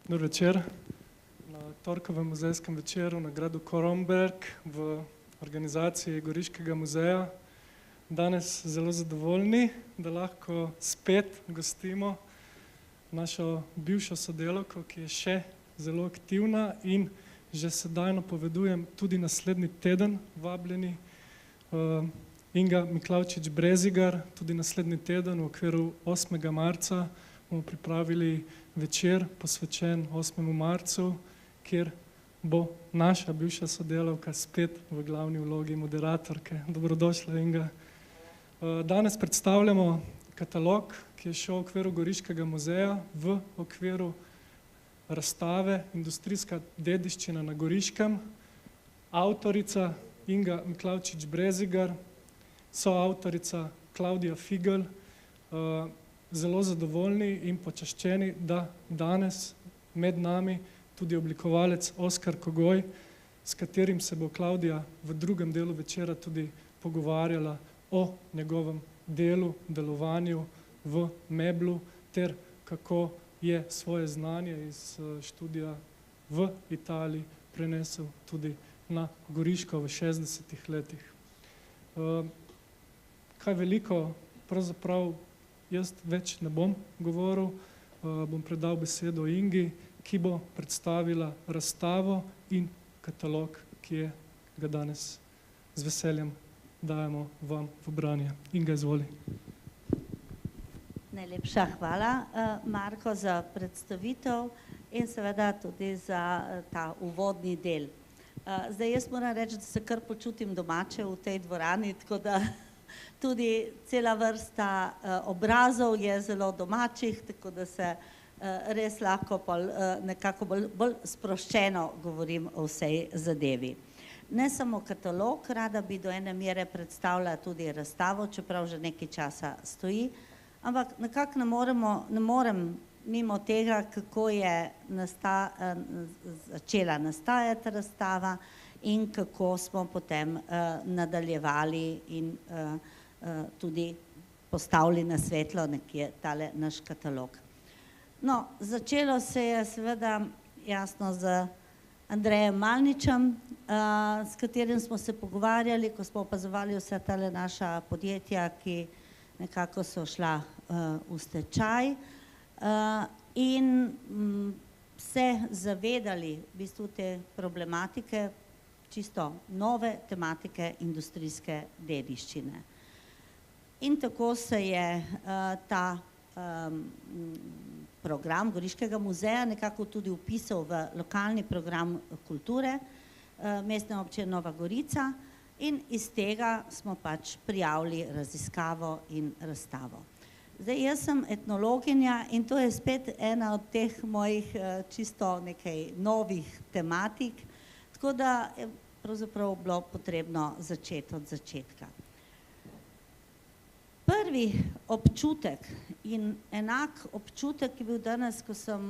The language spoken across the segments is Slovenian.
Dober večer. Na torkovem muzejskem večeru na gradu Koromberk v organizaciji Goriškega muzeja. Danes zelo zadovoljni, da lahko spet gostimo našo bivšo sodelavko, ki je še zelo aktivna in že sedaj napovedujem tudi naslednji teden vabljeni Inga Miklavčič Brezigar. Tudi naslednji teden v okviru 8. marca bomo pripravili večer posvečen 8. marcu, kjer bo naša bivša sodelavka spet v glavni vlogi moderatorke. Dobrodošla, Inga. Danes predstavljamo katalog, ki je šel v okviru Goriškega muzeja v okviru razstave Industrijska dediščina na Goriškem. Avtorica Inga Miklavčič Brezigar, soavtorica Klavdija Figl. Zelo zadovoljni in počaščeni, da danes med nami tudi oblikovalec Oskar Kogoj, s katerim se bo Klavdija v drugem delu večera tudi pogovarjala o njegovem delu, delovanju v Meblu ter kako je svoje znanje iz študija v Italiji prenesel tudi na Goriško v 60. letih. Kaj veliko, pravzaprav jaz več ne bom govoril, bom predal besedo Ingi, ki bo predstavila razstavo in katalog, ki ga danes z veseljem dajemo vam v branje. Inga, izvoli. Najlepša hvala, Marko, za predstavitev in seveda tudi za ta uvodni del. Zdaj, jaz moram reči, da se kar počutim domače v tej dvorani, tako da tudi cela vrsta obrazov je zelo domačih, tako da se res lahko nekako bolj sproščeno govorim o vsej zadevi. Ne samo katalog, rada bi do ene mere predstavila tudi razstavo, čeprav že nekaj časa stoji, ampak nekako ne morem mimo tega, kako je začela nastajati razstava in kako smo potem nadaljevali in tudi postavili na svetlo nekje tale naš katalog. No, začelo se je seveda jasno z Andrejem Malničem, s katerim smo se pogovarjali, ko smo opazovali vsa tale naša podjetja, ki nekako so šla v stečaj in se zavedali v bistvu te problematike, čisto nove tematike industrijske dediščine. In tako se je ta program Goriškega muzeja nekako tudi vpisal v lokalni program kulture Mestne občine Nova Gorica in iz tega smo pač prijavili raziskavo in razstavo. Zdaj, jaz sem etnologinja in to je spet ena od teh mojih čisto nekaj novih tematik, tako da je pravzaprav bilo potrebno začeti od začetka. Prvi občutek in enak občutek je bil danes, ko sem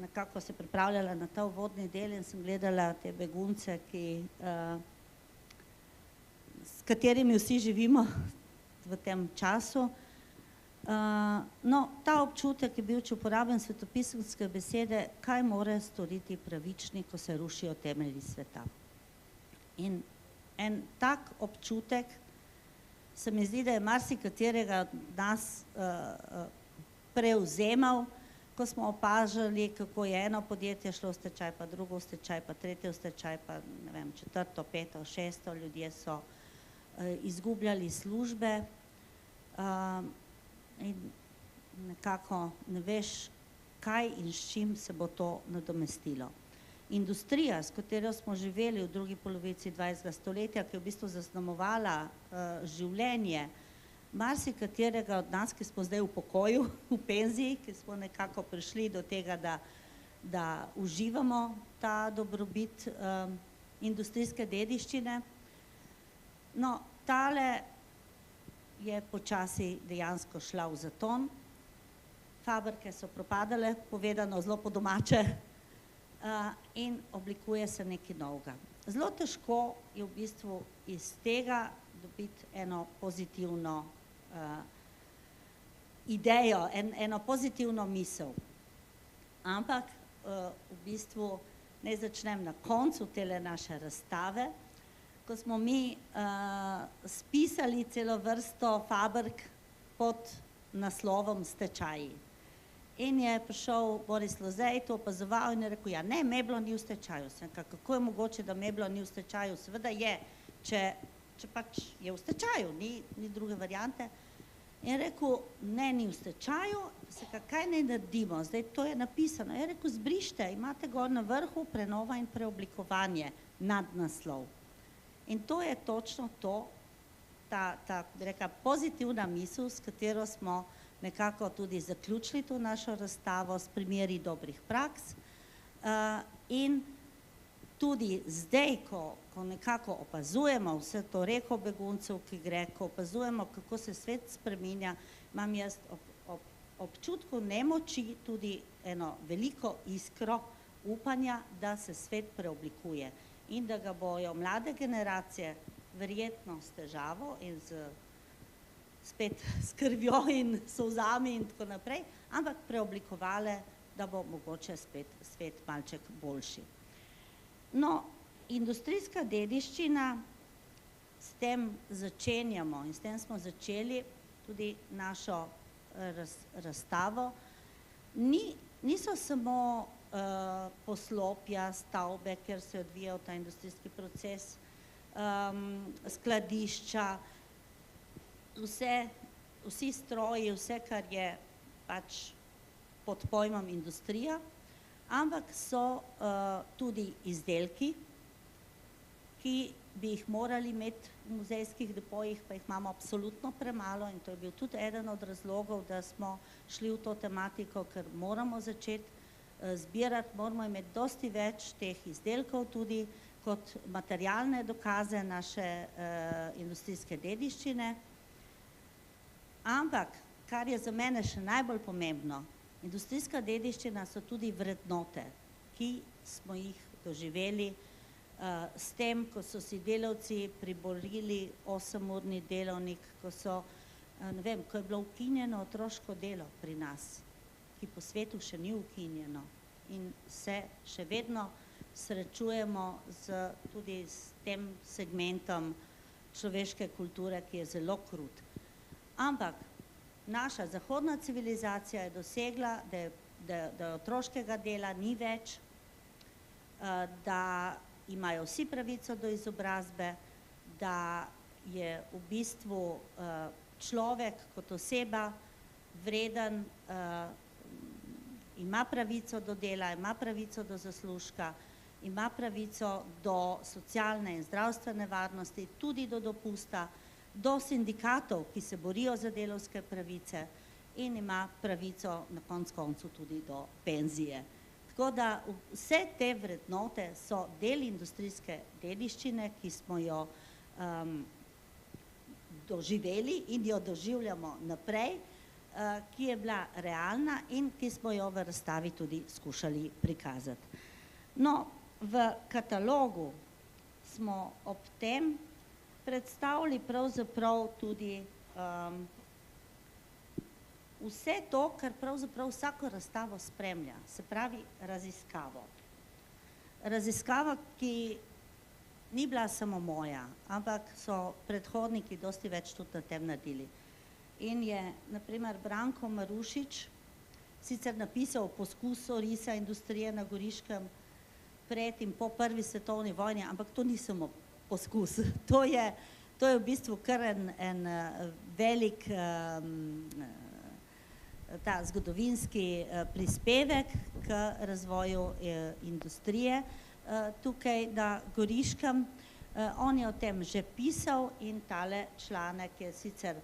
nekako se pripravljala na ta uvodni del in sem gledala te begunce, s katerimi vsi živimo v tem času. No, ta občutek je bil, če uporabim svetopisemske besede, kaj mora storiti pravičnik, ko se rušijo temelji sveta. In en tak občutek se mi zdi, da je marsikaterega od nas prevzemal, ko smo opažali, kako je eno podjetje šlo v stečaj, pa drugo v stečaj, pa tretje v stečaj, pa ne vem, četrto, peto, šesto, ljudje so izgubljali službe in nekako ne veš, kaj in s čim se bo to nadomestilo. Industrija, s katero smo živeli v drugi polovici 20. stoletja, ki je v bistvu zaznamovala življenje marsikaterega od nas, ki smo zdaj v pokoju, v penziji, ki smo nekako prišli do tega, da uživamo ta dobrobit industrijske dediščine. No, tale je počasi dejansko šla v zaton. Fabrike so propadale, povedano zelo po domače, in oblikuje se nekaj novega. Zelo težko je v bistvu iz tega dobiti eno pozitivno idejo, eno pozitivno misel. Ampak v bistvu naj začnem na koncu tele naše razstave, ko smo mi spisali celo vrsto fabrik pod naslovom Stečaji. In je prišel Boris Lozej, to opazoval in je rekel, ja ne, Meblo ni v stečaju. Sem rekel, kako je mogoče, da Meblo ni v stečaju? Seveda je, če pač je v stečaju, ni druge variante. In je rekel, ne, ni v stečaju, kaj naj naredimo? Zdaj to je napisano. Je rekel, zbrište, imate gor na vrhu prenova in preoblikovanje nad naslov. In to je točno to, ta pozitivna misel, s katero smo nekako tudi zaključili to našo razstavo s primeri dobrih praks. In tudi zdaj, ko nekako opazujemo vse to reko beguncev, ki gre, ko opazujemo, kako se svet spreminja, imam jaz občutku nemoči tudi eno veliko iskro upanja, da se svet preoblikuje in da ga bojo mlade generacije verjetno s težavo in spet skrbjo in solzami in tako naprej, ampak preoblikovale, da bo mogoče spet svet malček boljši. No, industrijska dediščina, s tem začenjamo in s tem smo začeli tudi našo razstavo. Niso samo poslopja, stavbe, kjer se je odvijal ta industrijski proces, skladišča, vsi stroji, vse, kar je pač pod pojmom industrija, ampak so tudi izdelki, ki bi jih morali imeti v muzejskih depojih, pa jih imamo absolutno premalo in to je bil tudi eden od razlogov, da smo šli v to tematiko, ker moramo začeti zbirati, moramo imeti dosti več teh izdelkov tudi kot materialne dokaze naše industrijske dediščine. Ampak, kar je za mene še najbolj pomembno, industrijska dediščina so tudi vrednote, ki smo jih doživeli s tem, ko so si delavci priborili 8-urni delovnik, ko je bilo ukinjeno otroško delo pri nas, ki po svetu še ni ukinjeno in se še vedno srečujemo tudi s tem segmentom človeške kulture, ki je zelo krut. Ampak naša zahodna civilizacija je dosegla, da otroškega dela ni več, da imajo vsi pravico do izobrazbe, da je v bistvu človek kot oseba vreden, ima pravico do dela, ima pravico do zaslužka, ima pravico do socialne in zdravstvene varnosti, tudi do dopusta, do sindikatov, ki se borijo za delavske pravice in ima pravico na koncu tudi do penzije. Tako da vse te vrednote so del industrijske dediščine, ki smo jo doživeli in jo doživljamo naprej, ki je bila realna in ki smo jo v razstavi tudi skušali prikazati. No, v katalogu smo ob tem predstavili pravzaprav tudi vse to, kar pravzaprav vsako razstavo spremlja, se pravi raziskavo. Raziskava, ki ni bila samo moja, ampak so predhodniki dosti več tudi na tem naredili. In je, na primer, Branko Marušič sicer napisal poskus orisa industrije na Goriškem pred in po prvi svetovni vojni, ampak to ni samo poskus. To je v bistvu kar en velik ta zgodovinski prispevek k razvoju industrije tukaj na Goriškem. On je o tem že pisal in tale članek je sicer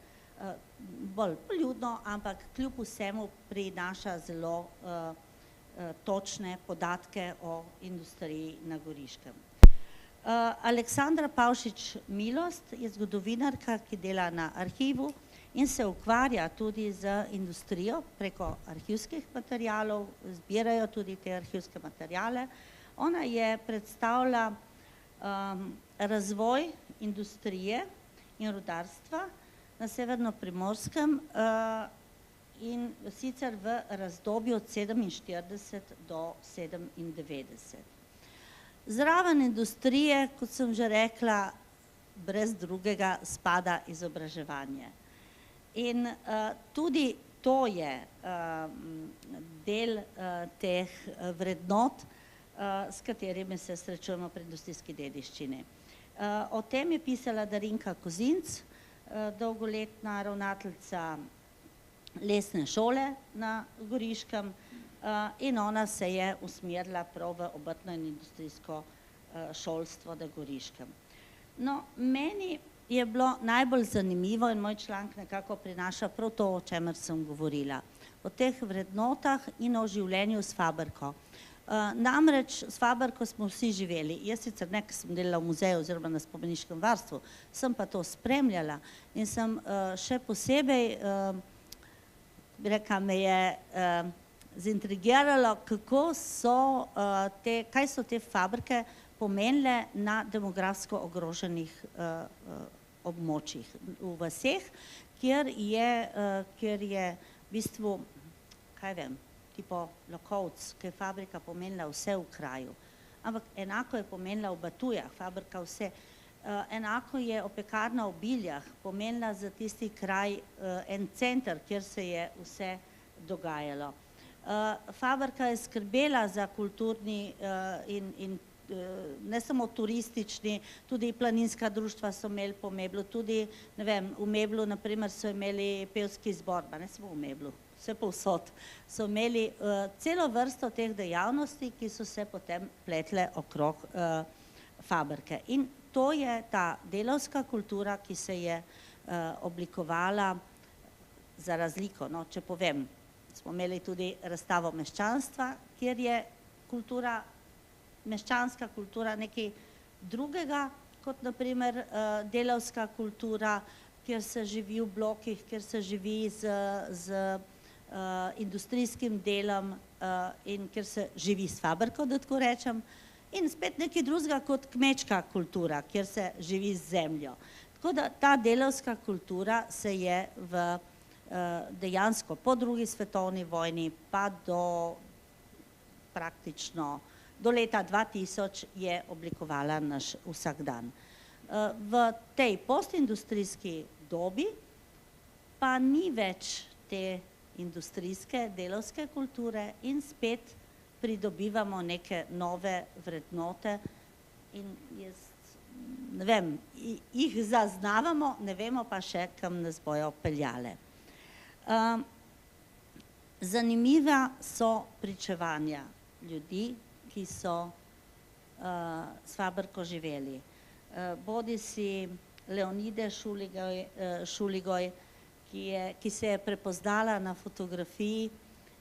bolj poljudno, ampak kljub vsemu prinaša zelo točne podatke o industriji na Goriškem. Aleksandra Pavšič Milost je zgodovinarka, ki dela na arhivu in se ukvarja tudi z industrijo preko arhivskih materialov, zbirajo tudi te arhivske materiale. Ona je predstavila razvoj industrije in rudarstva na Severno-Primorskem in sicer v razdobju od 47 do 97. Zraven industrije, kot sem že rekla, brez drugega spada izobraževanje. In tudi to je del teh vrednot, s katerimi se srečujemo pri industrijski dediščini. O tem je pisala Darinka Kozinc, dolgoletna ravnateljica lesne šole na Goriškem, in ona se je usmerila prav v obrtno in industrijsko šolstvo na Goriškem. No, meni je bilo najbolj zanimivo in moj članek nekako prinaša prav to, o čemer sem govorila. O teh vrednotah in o življenju s Fabrko. Namreč s Fabrko smo vsi živeli. Jaz sicer ne, ker sem delala v muzeju oziroma na spomeniškem varstvu, sem pa to spremljala in sem še posebej, me je zaintrigiralo, kaj so te fabrike pomenile na demografsko ogroženih območjih v vaseh, kjer je v bistvu, kaj vem, tipo Lokovc, ki je fabrika pomenila vse v kraju. Ampak enako je pomenila v Batujah, fabrika vse. Enako je Opekarna v Biljah pomenila za tisti kraj en center, kjer se je vse dogajalo. Fabrika je skrbela za kulturni in ne samo turistični, tudi planinska društva so imeli po Meblu, tudi, ne vem, v Meblu, naprimer, so imeli pevski zbor, pa ne samo v Meblu, vse povsod, so imeli celo vrsto teh dejavnosti, ki so se potem pletle okrog fabrike. In to je ta delavska kultura, ki se je oblikovala za razliko, no, če povem, smo imeli tudi razstavo meščanstva, kjer je kultura, meščanska kultura nekaj drugega, kot naprimer delavska kultura, kjer se živi v blokih, kjer se živi z industrijskim delom in kjer se živi s fabriko, da tako rečem, in spet nekaj drugega kot kmečka kultura, kjer se živi z zemljo. Tako da ta delavska kultura se je dejansko po drugi svetovni vojni pa do praktično do leta 2000 je oblikovala naš vsakdan. V tej postindustrijski dobi pa ni več te industrijske delavske kulture in spet pridobivamo neke nove vrednote in jaz, ne vem, jih zaznavamo, ne vemo pa še, kam nas bojo peljale. Zanimiva so pričevanja ljudi, ki so s Fabrko živeli. Bodi si Leonide Šuligoj, ki se je prepoznala na fotografiji,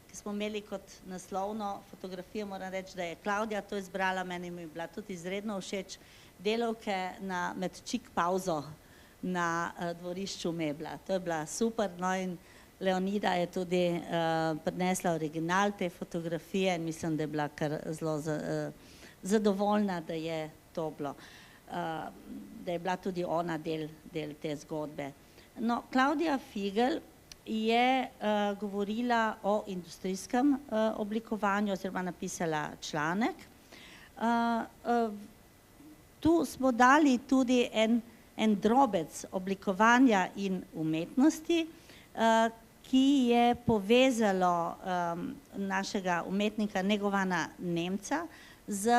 ki smo imeli kot naslovno fotografijo, moram reči, da je Klavdija to izbrala, meni mi je bila tudi izredno všeč, delavke med čik pauzo na dvorišču Mebla. To je bila super, no in Leonida je tudi prinesla original te fotografije in mislim, da je bila kar zelo zadovoljna, da je to bilo, da je bila tudi ona del te zgodbe. No, Klavdija Figl je govorila o industrijskem oblikovanju oziroma napisala članek. Tu smo dali tudi en drobec oblikovanja in umetnosti, ki je povezalo našega umetnika Negovana Nemca z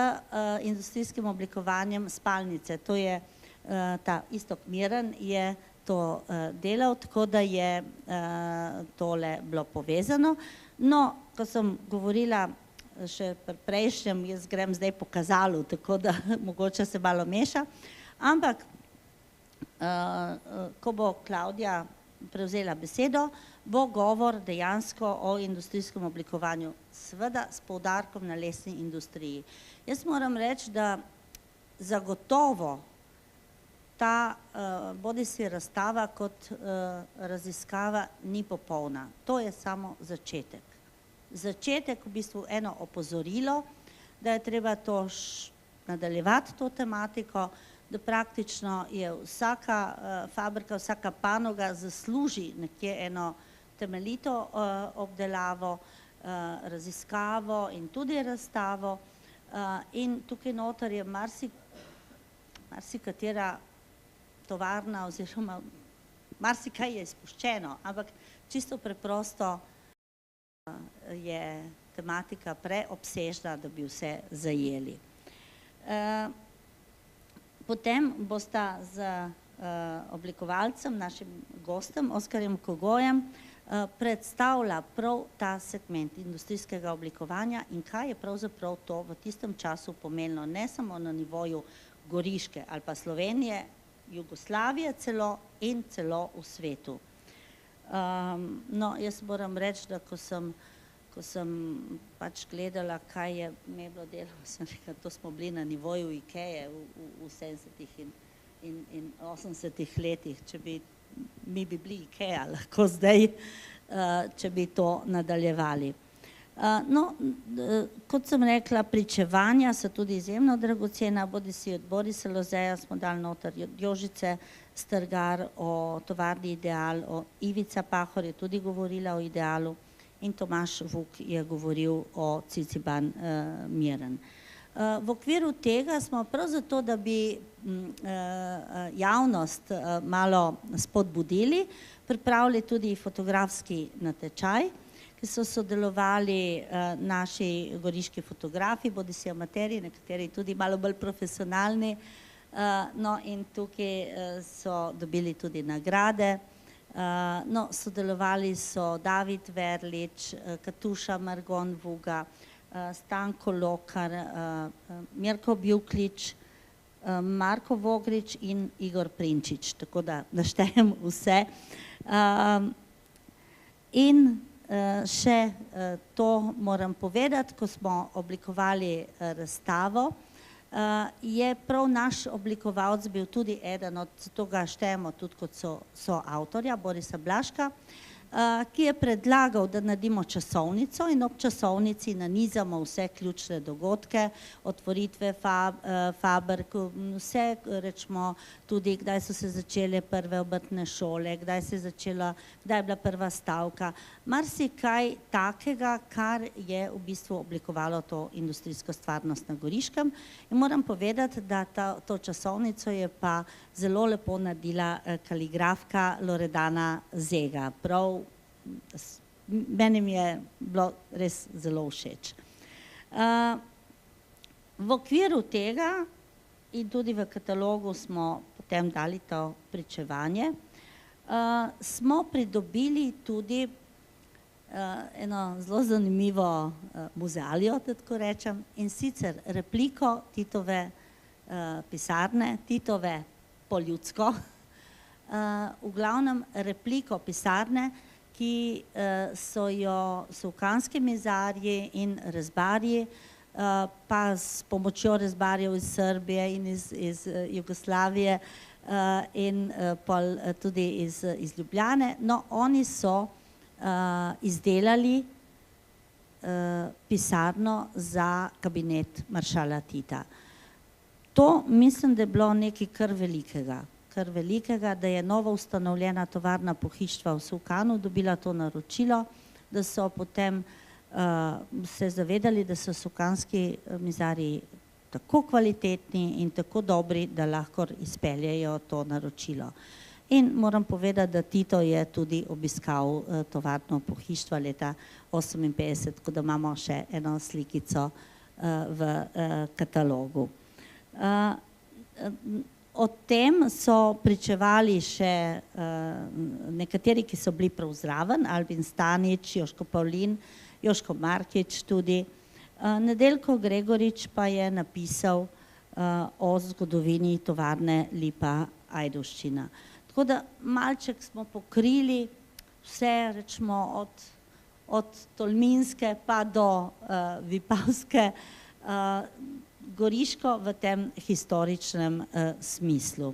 industrijskim oblikovanjem spalnice. To je ta Iztok Miren je to delal, tako da je tole bilo povezano. No, ko sem govorila še pri prejšnjem, jaz grem zdaj po kazalu, tako da mogoče se malo meša, ampak ko bo Klavdija prevzela besedo, bo govor dejansko o industrijskem oblikovanju, seveda s poudarkom na lesni industriji. Jaz moram reči, da zagotovo ta bodisi razstava kot raziskava ni popolna. To je samo začetek. Začetek, v bistvu eno opozorilo, da je treba to nadaljevati to tematiko, da praktično je vsaka fabrika, vsaka panoga zasluži nekje eno temeljito obdelavo, raziskavo in tudi razstavo. In tukaj noter je marsikatera tovarna oziroma marsikaj je izpuščeno, ampak čisto preprosto je tematika preobsežna, da bi vse zajeli. Potem bosta z oblikovalcem, našim gostem, Oskarjem Kogojem, predstavlja prav ta segment industrijskega oblikovanja in kaj je pravzaprav to v tistem času pomenilo, ne samo na nivoju Goriške ali pa Slovenije, Jugoslavije celo in celo v svetu. No, jaz moram reči, da ko sem pač gledala, kaj je me bilo delo, sem rekla, to smo bili na nivoju Ikeje v 70-ih in 80-ih letih, če bi mi bi bili Ikeja lahko zdaj, če bi to nadaljevali. No, kot sem rekla, pričevanja so tudi izjemno dragocena, bodisi od Borisa Lozeja smo dali noter, od Jožice Strgar o tovarni Ideal, Ivica Pahor je tudi govorila o Idealu in Tomaž Vuk je govoril o Ciciban Miren. V okviru tega smo prav zato, da bi javnost malo spodbudili, pripravili tudi fotografski natečaj, ki so sodelovali naši goriški fotografi, bodisi amaterji, nekateri tudi malo bolj profesionalni, no in tukaj so dobili tudi nagrade. No, sodelovali so David Verlič, Katuša Margon Vuga, Stanko Lokar, Mirko Bjuklič, Marko Vogrič in Igor Prinčič, tako da naštejem vse. In še to moram povedati, ko smo oblikovali razstavo, je prav naš oblikovalec bil tudi eden od, zato ga štejemo tudi kot soavtorja, Borisa Blaška, ki je predlagal, da naredimo časovnico in ob časovnici nanizamo vse ključne dogodke, otvoritve fabrik, vse rečemo tudi, kdaj so se začele prve obrtne šole, kdaj je bila prva stavka, marsikaj takega, kar je v bistvu oblikovalo to industrijsko stvarnost na Goriškem. In moram povedati, da to časovnico je pa zelo lepo naredila kaligrafka Loredana Zega. Prav, meni mi je bilo res zelo všeč. V okviru tega in tudi v katalogu smo potem dali to pričevanje, smo pridobili tudi eno zelo zanimivo muzealijo, tako rečem, in sicer repliko Titove pisarne, Titove po ljudsko, v glavnem repliko pisarne, ki so jo sovkanski mizarji in rezbarji, pa s pomočjo rezbarjev iz Srbije in iz Jugoslavije in tudi iz Ljubljane, no, oni so izdelali pisarno za kabinet maršala Tita. To mislim, da je bilo nekaj kar velikega, da je novo ustanovljena tovarna pohištva v Sovkanu dobila to naročilo, da so potem se zavedali, da so sovkanski mizarji tako kvalitetni in tako dobri, da lahko izpeljejo to naročilo. In moram povedati, da Tito je tudi obiskal tovarno pohištva leta 1958, tako da imamo še eno slikico v katalogu. O tem so pričevali še nekateri, ki so bili prav zraven, Albin Stanič, Joško Pavlin, Joško Markič tudi. Nedeljko Gregorič pa je napisal o zgodovini tovarne Lipa Ajdovščina. Tako da malček smo pokrili vse, rečemo, od Tolminske pa do Vipavske, Goriško v tem historičnem smislu.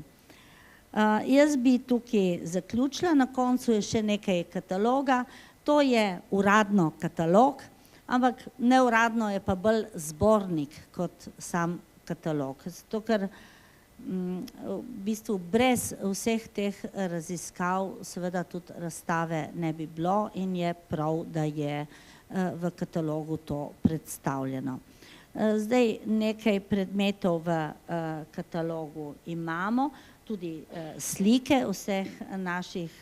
Jaz bi tukaj zaključila, na koncu je še nekaj kataloga, to je uradno katalog, ampak neuradno je pa bolj zbornik kot sam katalog. Zato, ker v bistvu brez vseh teh raziskav seveda tudi razstave ne bi bilo in je prav, da je v katalogu to predstavljeno. Zdaj nekaj predmetov v katalogu imamo, tudi slike vseh naših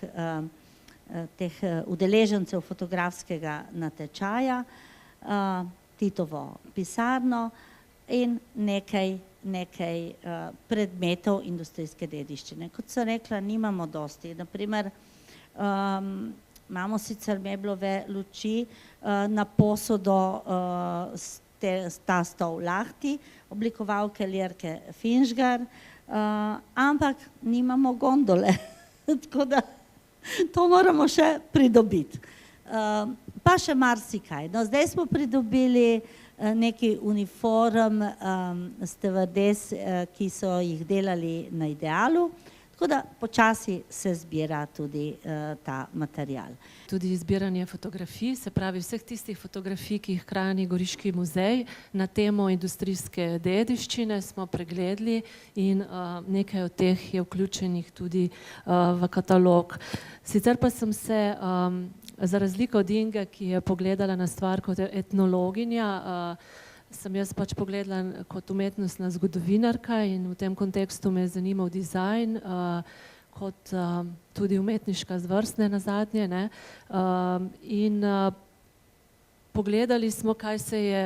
teh udeležencev fotografskega natečaja, Titovo pisarno in nekaj predmetov industrijske dediščine. Kot sem rekla, nimamo dosti. Naprimer, imamo sicer meblove luči, na posodo ta stol Lahti, oblikovalke Ljerke Finžgar, ampak nimamo gondole, tako da to moramo še pridobiti. Pa še marsikaj. No, zdaj smo pridobili neki uniform stevardes, ki so jih delali na Idealu, tako da počasi se zbira tudi ta material. Tudi zbiranje fotografij, se pravi vseh tistih fotografij, ki jih hrani Goriški muzej na temo industrijske dediščine, smo pregledali in nekaj od teh je vključenih tudi v katalog. Sicer pa sem se, za razliko od Inge, ki je pogledala na stvar kot etnologinja, sem jaz pač pogledala kot umetnostna zgodovinarka in v tem kontekstu me je zanimal dizajn, kot tudi umetniška zvrst nenazadnje, ne. In pogledali smo, kaj se je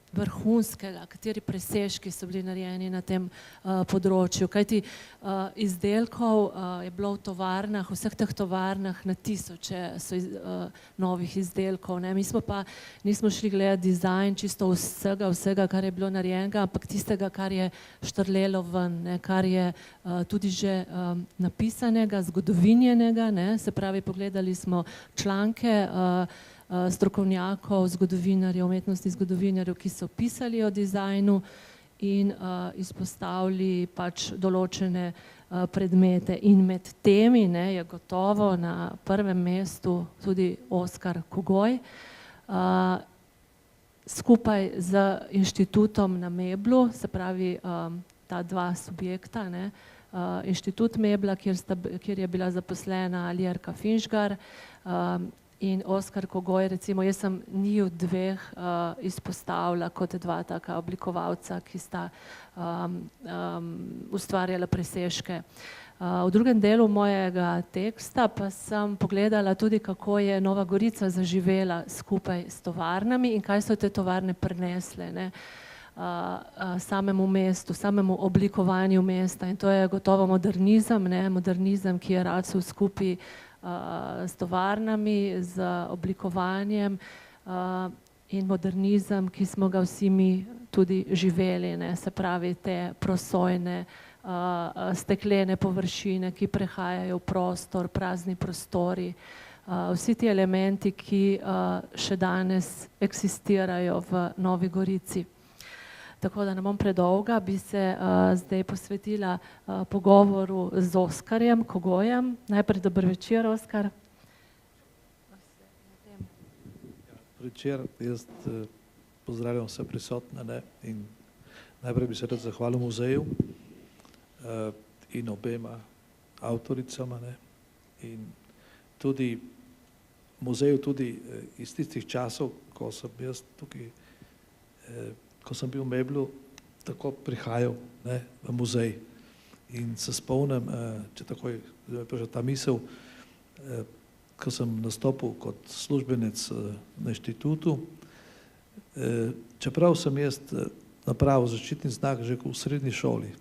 vrhunskega, kateri presežki so bili narejeni na tem področju, kajti izdelkov je bilo v tovarnah, v vseh teh tovarnah na tisoče novih izdelkov, ne. Mi smo pa nismo šli gledati dizajn čisto vsega, kar je bilo narejenega, ampak tistega, kar je štrlelo ven, ne, kar je tudi že napisanega, zgodovinjenega, ne, se pravi, pogledali smo članke strokovnjakov, zgodovinarjev, umetnostnih zgodovinarjev, ki so pisali o dizajnu in izpostavili pač določene predmete. In med temi, ne, je gotovo na prvem mestu tudi Oskar Kogoj, skupaj z inštitutom na Meblu, se pravi ta dva subjekta, ne, inštitut Mebla, kjer je bila zaposlena Ljerka Finžgar, in Oskar Kogoj, recimo jaz sem njiju dveh izpostavila kot dva taka oblikovalca, ki sta ustvarjala presežke. V drugem delu mojega teksta pa sem pogledala tudi, kako je Nova Gorica zaživela skupaj s tovarnami in kaj so te tovarne prinesle, ne, samemu mestu, samemu oblikovanju mesta, in to je gotovo modernizem, ne, modernizem, ki je rasel skupaj s tovarnami, z oblikovanjem in modernizem, ki smo ga vsi mi tudi živeli, ne, se pravi te prosojne, steklene površine, ki prehajajo v prostor, prazni prostori, vsi ti elementi, ki še danes eksistirajo v Novi Gorici. Tako da ne bom predolga, bi se zdaj posvetila pogovoru z Oskarjem Kogojem. Najprej dober večer, Oskar. Večer, jaz pozdravljam vse prisotne, ne, in najprej bi se rad zahvalil muzeju in obema avtoricama, ne, in tudi muzeju tudi iz tistih časov, ko sem jaz tukaj ko sem bil v Meblu, tako prihajal, ne, v muzej. In se spomnim, če takoj prišla ta misel, ko sem nastopil kot službenec na inštitutu, čeprav sem jaz napravil zaščitni znak že v srednji šoli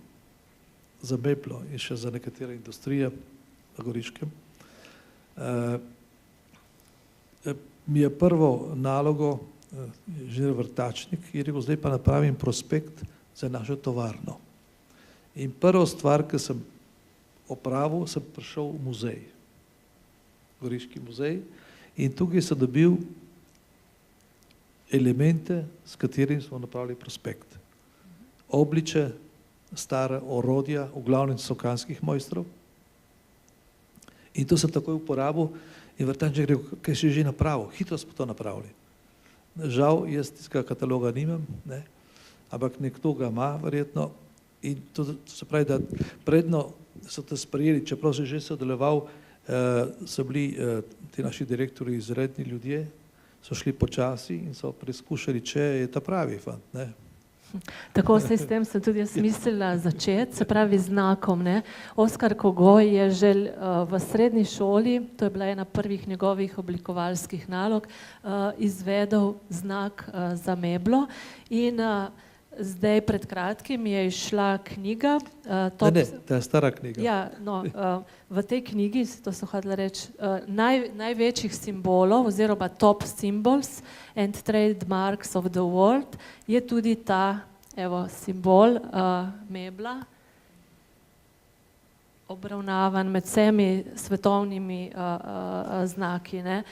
za Meblo in še za nekatere industrije na Goriškem, mi je prvo nalogo inženir Vrtačnik je rekel, zdaj pa napravim prospekt za našo tovarno. In prva stvar, ki sem opravil, sem prišel v muzej, Goriški muzej, in tukaj sem dobil elemente, s katerimi smo napravili prospekt. Obliče, stara orodja, v glavnem sokanskih mojstrov. In to sem takoj uporabil in Vrtačnik je rekel, kaj si že napravil, hitro smo to napravili. Žal, jaz tistega kataloga nimam, ne, ampak nekdo ga ima verjetno In to se pravi, da predno so te sprejeli, čeprav si že sodeloval, so bili ti naši direktori izredni ljudje, so šli počasi in so preizkušali, če je ta pravi fant, ne. Tako se s tem sem tudi jaz mislila začeti, se pravi znakom, ne. Oskar Kogoj je že v srednji šoli, to je bila ena prvih njegovih oblikovalskih nalog, izvedel znak za meblo in zdaj pred kratkim je izšla knjiga. Ne, to je stara knjiga. Ja, no, v tej knjigi, to so hotela reči, največjih simbolov oziroma top symbols and trademarks of the world je tudi ta, evo, simbol mebla, obravnavan med vsemi svetovnimi znaki, ne.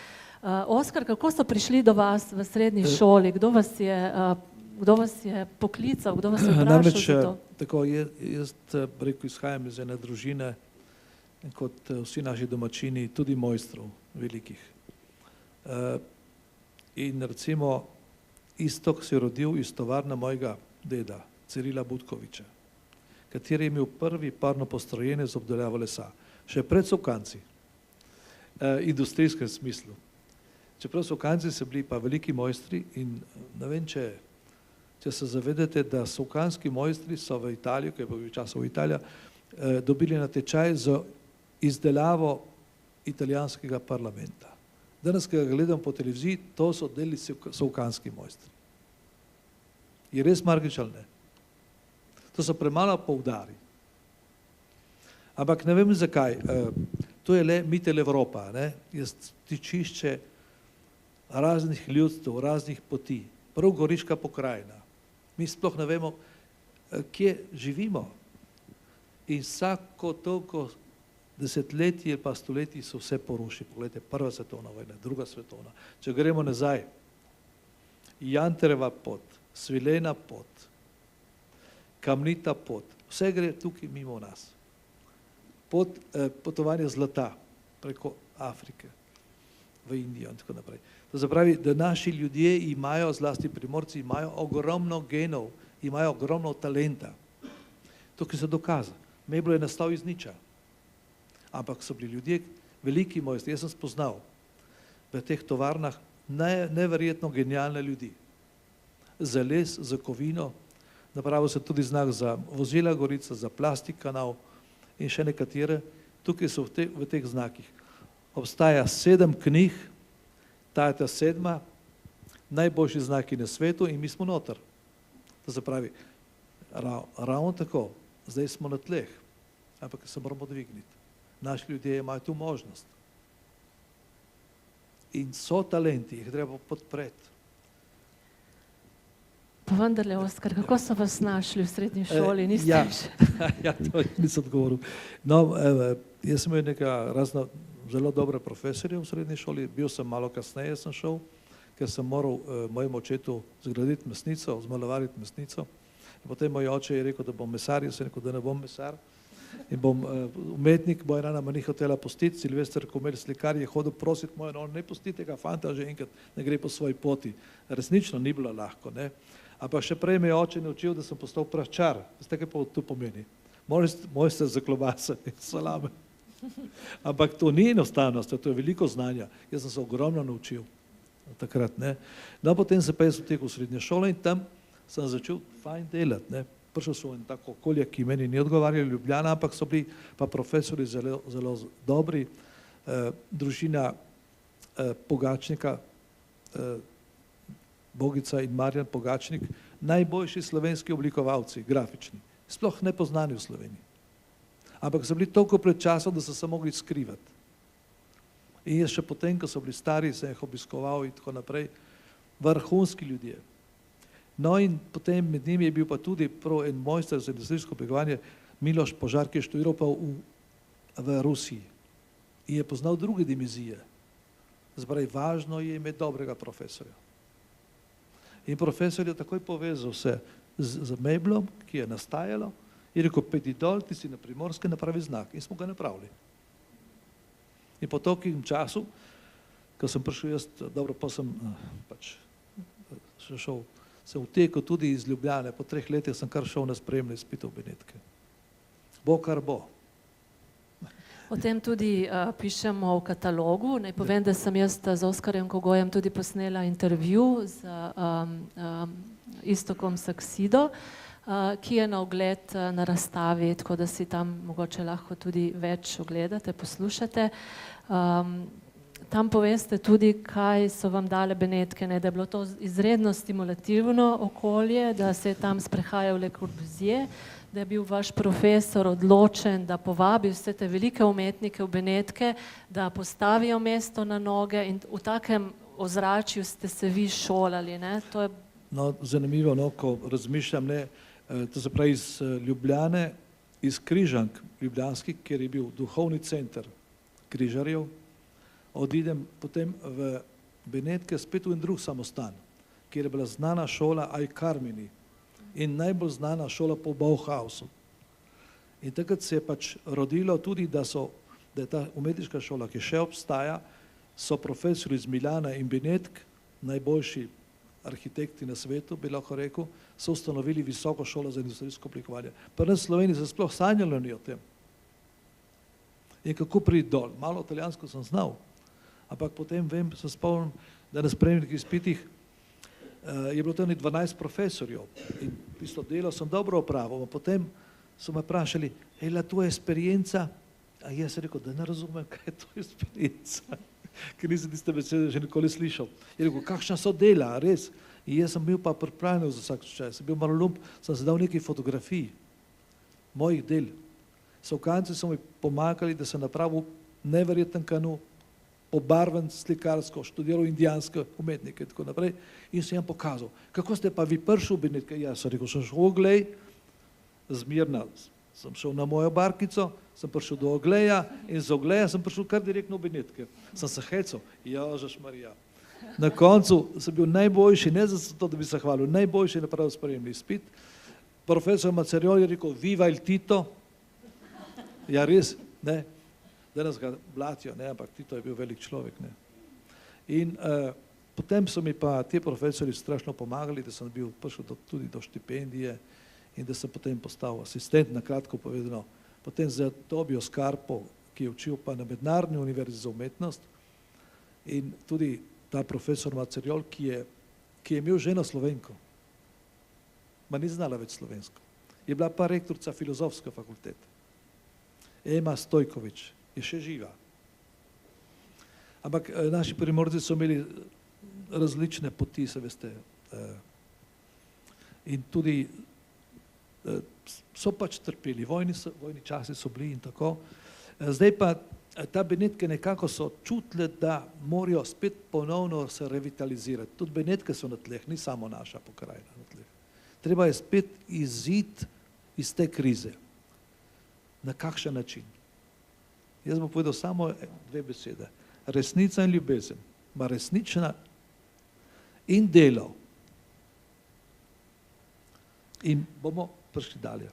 Oskar, kako so prišli do vas v srednji šoli? Kdo vas je poklical, kdo vas je vprašal za to? Tako, jaz rekel, izhajam iz ene družine, kot vsi naši domačini, tudi mojstrov velikih. In recimo Iztok se je rodil iz tovarne mojega deda, Cirila Butkoviča, kateri je imel prvi parno postrojenje za obdelavo lesa, še pred Sovkanci, industrijskem smislu. Čeprav Sovkanci so bili pa veliki mojstri in ne vem, če se zavedate, da sovkanski mojstri so v Italiji, ko je bil časov Italija, dobili natečaj za izdelavo italijanskega parlamenta. Danes, ko ga gledam po televiziji, to so delali sovkanski mojstri. Je res Margič ali ne? To so premalo poudari. Ampak ne vem zakaj. To je le Mittel Evropa, ne? Je stičišče raznih ljudstv, raznih poti. Prav Goriška pokrajina. Mi sploh ne vemo, kje živimo. In vsako toliko desetletij pa stoletij se vse poruši. Poglejte, prva svetovna vojna, druga svetovna. Če gremo nazaj, Jantereva pot, Svilena pot, Kamnita pot, vse gre tukaj mimo nas. Potovanje zlata preko Afrike v Indijo in tako naprej. To se pravi, da naši ljudje imajo, zlasti Primorci, imajo ogromno genov, imajo ogromno talenta. Tukaj se dokaza. Meblo je nastal iz niča. Ampak so bili ljudje veliki mojstri. Jaz sem spoznal v teh tovarnah neverjetno genialne ljudi. Za les, za kovino, napravil se tudi znak za vozila Gorica, za plastik kanal in še nekatere. Tukaj so v teh znakih. Obstaja 7 knjig, ta je ta 7, najboljši znaki na svetu in mi smo noter. To se pravi, ravno tako, zdaj smo na tleh, ampak se moramo dvigniti. Naši ljudje imajo tu možnost. In so talenti, jih treba podpreti. Pa vendarle, Oskar, kako so vas našli v srednji šoli? Niste Ja, to nisem odgovoril. No, jaz sem imel razno zelo dobre profesorje v srednji šoli, bil sem malo kasneje sem šel, ker sem moral mojemu očetu zgraditi mesnico, zmalovariti mesnico. In potem moj oče je rekel, da bom mesar, jaz sem rekel, da ne bom mesar. In bom umetnik, moja nana me ni hotela pustiti, Silvester Komel, slikar, je hodil prositi mojo nano, ne pustite ga fanta, že enkrat ne gre po svoji poti. Resnično ni bilo lahko, ne. Ampak še prej me je oče naučil, da sem postal praščar. Veste, kaj pa to pomeni? Mojster za klobase in salame. Ampak to ni enostavnost, to je veliko znanja. Jaz sem se ogromno naučil takrat, ne. No, potem se pa jaz vtekel v srednje šole in tam sem začel fajn delati, ne. Prišel sem v tako okolje, ki meni ni odgovarjali Ljubljana, ampak so bili pa profesori zelo dobri. Družina Pogačnika, Bogica in Marjan Pogačnik, najboljši slovenski oblikovalci, grafični, sploh nepoznani v Sloveniji. Ampak so bili toliko pred časom, da so se mogli skrivati. In jaz še potem, ko so bili stari, sem jih obiskoval in tako naprej, vrhunski ljudje. No in potem med njimi je bil pa tudi prav en mojster za industrijsko oblikovanje, Miloš Požar, ki je študiral pa v Rusiji in je poznal druge dimenzije. Zdaj, važno je imeti dobrega profesorja. In profesor je takoj povezal se z meblom, ki je nastajalo, in rekel, pedi dol, ti si na Primorske, napravi znak. In smo ga napravili. In po tolikem času, ko sem prišel jaz, dobro, pa sem pač šel sem utekel tudi iz Ljubljane, po 3 letih sem kar šel na spremne izpite v Benetke. Bo kar bo. O tem tudi pišemo v katalogu. Naj povem, da sem jaz z Oskarjem Kogojem tudi posnela intervju z Iztokom Saksido, ki je na ogled na razstavi, tako da si tam mogoče lahko tudi več ogledate, poslušate. Tam poveste tudi, kaj so vam dale Benetke, ne, da je bilo to izredno stimulativno okolje, da se je tam sprehajal Le Corbusier, da je bil vaš profesor odločen, da povabi vse te velike umetnike v Benetke, da postavijo mesto na noge in v takem ozračju ste se vi šolali. Ne? To je... No, zanimivo, no, ko razmišljam, ne, to se pravi iz Ljubljane, iz Križank ljubljanskih, kjer je bil duhovni center križarjev, odidem potem v Benetke spet v en drug samostan, kjer je bila znana šola Ai Carmini in najbolj znana šola po Bauhausu. In takrat se je pač rodilo tudi, da je ta umetniška šola, ki še obstaja, so profesori iz Miljana in Benetk, najboljši arhitekti na svetu, bi lahko rekel, so ustanovili visoko šolo za industrijsko oblikovanje. Pa nas v Sloveniji se sploh sanjalo ni o tem. In kako priti dol? Malo italijansko sem znal, ampak potem vem, se spomnim, da na spremnih izpitih je bilo tam 12 profesorjev in isto delo sem dobro opravil, potem so me vprašali, la tua esperienza, a jaz sem rekel, da ne razumem, kaj je to esperienza, ker nisem tiste besede že nikoli slišal. Je rekel, kakšna so dela, res? In jaz sem bil pa pripravljen za vsak čas, sem bil malo lump, sem se dal nekaj fotografij, mojih del. Sovkanci so mi pomagali, da sem napravil neverjeten kanu, pobarven slikarsko, študiral indijanske umetnike in tako naprej in sem jim pokazal, kako ste pa vi prišli v Benetke. Jaz sem rekel, sem šel v Oglej, zmirna, sem šel na mojo barkico, sem prišel do Ogleja in z Ogleja sem prišel kar direktno v Benetke. Sem se hecal, Jožeš Marija. Na koncu sem bil najboljši, ne zato, da bi se hvalil, najboljši napravil sprejemni izpit. Profesor Maceriol je rekel, viva il Tito. Ja, res, ne. Danes ga blatijo, ne, ampak Tito je bil velik človek. Ne. In potem so mi pa ti profesori strašno pomagali, da sem bil prišel tudi do štipendije in da sem potem postal asistent, na kratko povedano. Potem za Tobijo Scarpo, ki je učil pa na Mednarodni univerzi za umetnost in tudi ta profesor Maceriol, ki je imel ženo Slovenko, ma ni znala več slovensko. Je bila pa rektorica filozofske fakultete. Ema Stojković je še živa. Ampak naši Primorci so imeli različne poti, se veste. In tudi so pač trpeli, vojni časi so bili in tako. Zdaj pa ta Benetke nekako so čutile, da morajo spet ponovno se revitalizirati. Tudi Benetke so na tleh, ni samo naša pokrajina na tleh. Treba je spet iziti iz te krize. Na kakšen način? Jaz bom povedal samo 2 besede. Resnica in ljubezen. Ma resnična in delo. In bomo prišli dalje.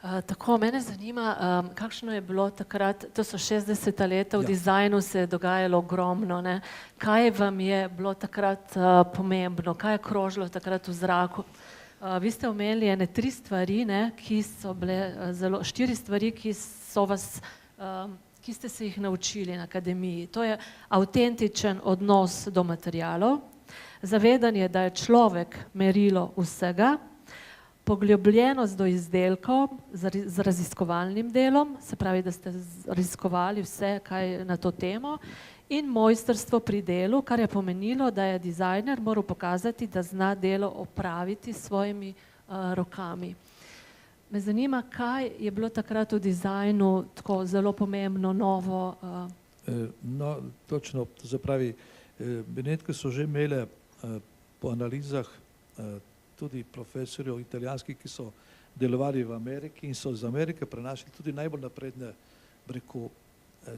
Tako, mene zanima, kakšno je bilo takrat, to so 60. leta, v dizajnu se je dogajalo ogromno, ne? Kaj vam je bilo takrat pomembno, kaj je krožilo takrat v zraku? Vi ste omenili 3 stvari, ne, ki so bile 4 stvari, ki ste se jih naučili na akademiji. To je avtentičen odnos do materialov, zavedanje, da je človek merilo vsega, poglobljenost do izdelkov z raziskovalnim delom, se pravi, da ste raziskovali vse, kaj na to temo, in mojstrstvo pri delu, kar je pomenilo, da je dizajner moral pokazati, da zna delo opraviti s svojimi rokami. Me zanima, kaj je bilo takrat v dizajnu tako zelo pomembno, novo? No, točno, to se pravi, Benetke so že imele po analizah tudi profesorjev italijanskih, ki so delovali v Ameriki in so iz Amerike prenašali tudi najbolj napredne, rekel,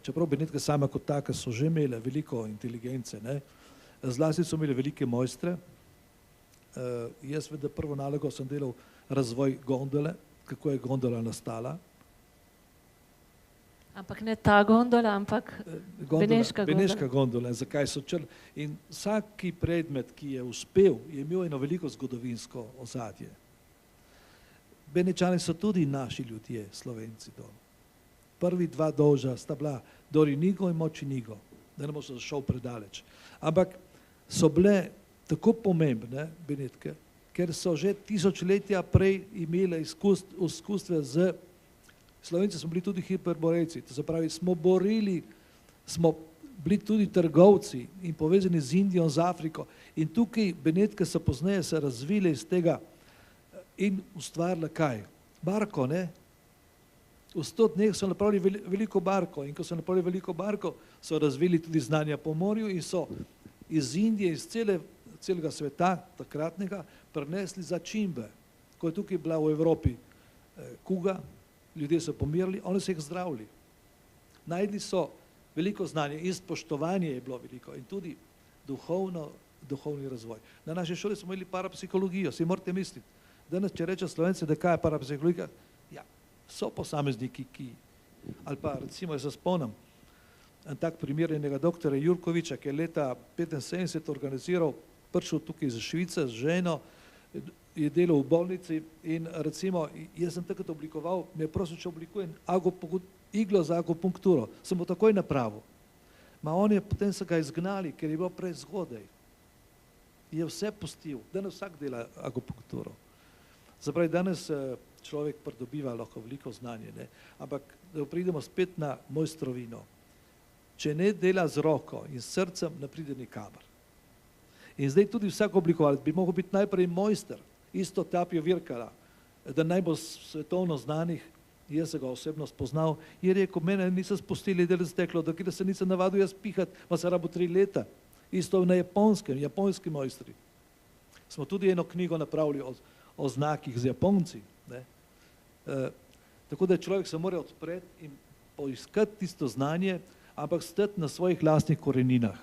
čeprav Benetke same kot take so že imele veliko inteligence, ne, zlasti so imeli velike mojstre. Jaz vem, da prvo nalogo sem delal razvoj gondole, kako je gondola nastala. Ampak ne ta gondola, ampak Beneška gondola. Beneška gondola. Zakaj so črni? In vsaki predmet, ki je uspel, je imel eno veliko zgodovinsko ozadje. Benečani so tudi naši ljudje, Slovenci dol. Prvi dva dolža sta bila Dorinigo in Močinigo, da ne bo se zašel predaleč. Ampak so bile tako pomembne Benetke, ker so že tisočletja prej imele izkustva z Slovenci smo bili tudi hiperborejci, to se pravi, smo bili tudi trgovci in povezani z Indijo, z Afriko in tukaj Benetke so pozneje se razvile iz tega in ustvarile kaj? Barko, ne? V 100 dneh so napravili veliko barko in ko so napravili veliko barko, so razvili tudi znanja po morju in so iz Indije, iz celega sveta takratnega prinesli začimbe. Ko je tukaj bila v Evropi kuga, ljudje so pomirali, oni so jih zdravili. Najdli so veliko znanja in spoštovanje je bilo veliko in tudi duhovni razvoj. Na naši šoli smo imeli parapsihologijo, si morate misliti. Danes, če reče Slovenci, da kaj je parapsihologija, ja, so posamezniki, ali pa recimo, jaz se spomnim, en tak primer enega doktora Jurkoviča, ki je leta 1975 organiziral, prišel tukaj iz Švice z ženo, je delal v bolnici in recimo, jaz sem takrat oblikoval, me je prosil, če oblikujem iglo za akupunkturo, sem mu takoj napravil. Ma on je, potem so ga izgnali, ker je bilo prezgodaj. Je vse pustil, danes vsak dela akupunkturo. Zapravi, danes človek pridobiva lahko veliko znanje, ne? Ampak da pridemo spet na mojstrovino. Če ne dela z roko in srcem, ne pride nikamor. In zdaj tudi vsak oblikovalec bi mogel biti najprej mojster, isto Tapio Virkala, da naj bo svetovno znanih, jaz sem ga osebno spoznal, je rekel, mene niso spustili del steklo, dokler se nisem navadil jaz pihati, pa se rabo 3 leta. Isto na japonskem, japonski mojstri. Smo tudi eno knjigo napravili o znakih z Japonci. Ne? Tako da človek se mora odpreti in poiskati tisto znanje, ampak stati na svojih lastnih koreninah.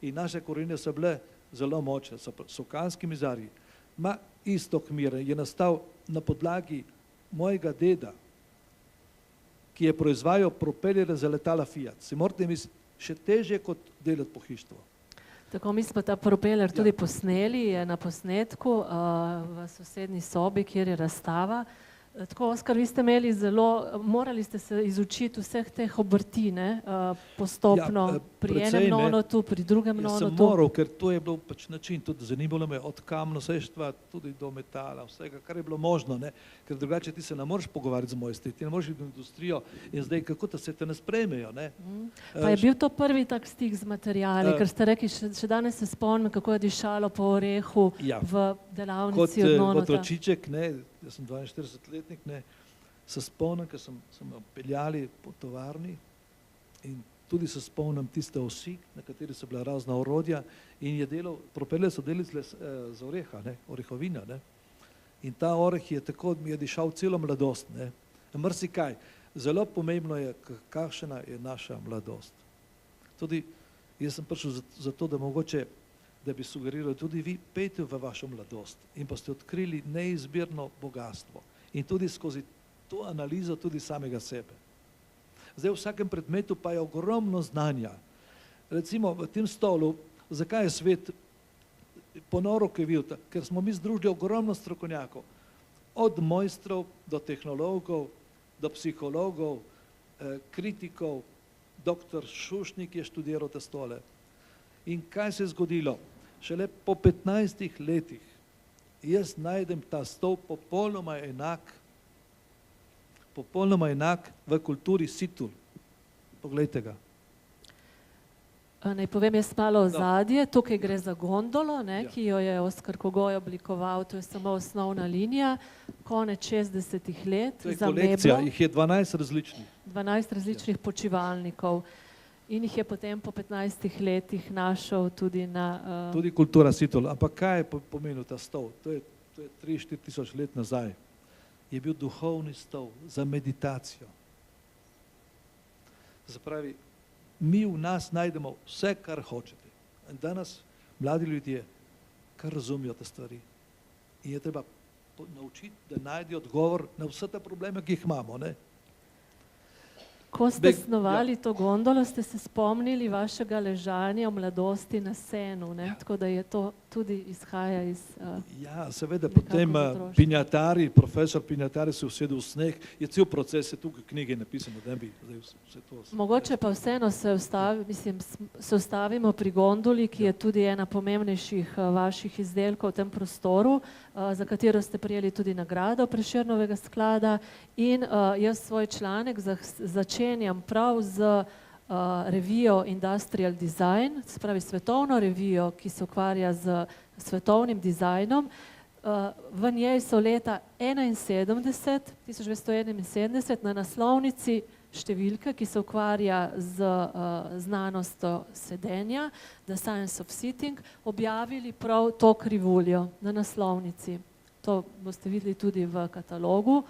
In naše korenine so bile zelo močne, so sokanski mizarji. Ma Istok Mir je nastal na podlagi mojega deda, ki je proizvajal propelere za letala Fiat. Si morate misliti, še težje kot delati pohištvo. Tako, mi smo ta propeler tudi posneli, je na posnetku v sosednji sobi, kjer je razstava. Tako, Oskar, vi ste imeli morali ste se izučiti vseh teh obrti, ne, postopno, pri enem nonotu, pri drugem nonotu. Jaz sem moral, ker to je bil pač način, tudi zanimalo me od kamnoseštva tudi do metala, vsega, kar je bilo možno, ne, ker drugače ti se ne moreš pogovarjati z mojstri, ti ne moreš iti v industrijo in zdaj kako se te ne sprejmejo, ne. Pa je bil to prvi tak stik z materiali, ker ste rekli, še danes se spomnim, kako je dišalo po orehu v delavnici od nonota. Kot otročiček, ne, jaz sem 42-letnik, ne, se spomnim, ker sem peljali po tovarni in tudi se spomnim tiste osi, na kateri so bila razna orodja in je delal, propeler so delali z oreha, ne, orehovina, ne. In ta oreh je tako, mi je dišal celo mladost, ne. Marsikaj. Zelo pomembno je, kakšna je naša mladost. Tudi jaz sem prišel zato, da mogoče da bi sugerirali tudi vi, pejte v vašo mladost in pa ste odkrili neizbirno bogatstvo in tudi skozi to analizo tudi samega sebe. Zdaj v vsakem predmetu pa je ogromno znanja. Recimo v tem stolu, zakaj je svet ponoro, ki je bil, ker smo mi združili ogromno strokovnjakov, od mojstrov do tehnologov, do psihologov, kritikov, doktor Šušnik je študiral te stole. In kaj se je zgodilo? Šele po 15 letih jaz najdem ta stol popolnoma enak v kulturi Situl. Poglejte ga. Naj povem jaz malo ozadje, tukaj gre za gondolo, ne, ki jo je Oskar Kogoj oblikoval, to je samo osnovna linija, konec 60-ih let za meblo. To je kolekcija, jih je 12 različnih. 12 različnih počivalnikov. In jih je potem po 15 letih našel tudi na... Tudi kultura Situl. Ampak kaj je pomenil ta stol? To je 3-4 tisoč let nazaj. Je bil duhovni stol za meditacijo. Zapravi, mi v nas najdemo vse, kar hočete. In danes mladi ljudje kar razumijo te stvari. In je treba naučiti, da najde odgovor na vse te probleme, ki jih imamo, ne? Ko ste snovali to gondolo, ste se spomnili vašega ležanja v mladosti na Senu, ne? Tako da je to tudi izhaja iz... Ja, seveda, nekako potem z otroštva. Pinjatari, profesor Pinjatari se usedel v sneg, je cel proces, je tukaj knjige napisano, da bi zdaj vse to... Mogoče pa vseeno se ustavimo pri gondoli, ki je tudi ena pomembnejših vaših izdelkov v tem prostoru, za katero ste prijeli tudi nagrado Prešernovega sklada in jaz svoj članek začenjam prav z revijo Industrial Design, se pravi svetovno revijo, ki se ukvarja z svetovnim dizajnom. V njej so leta 1971 na naslovnici številke, ki se ukvarja z znanostjo sedenja, The Science of Sitting, objavili prav to krivuljo na naslovnici. To boste videli tudi v katalogu.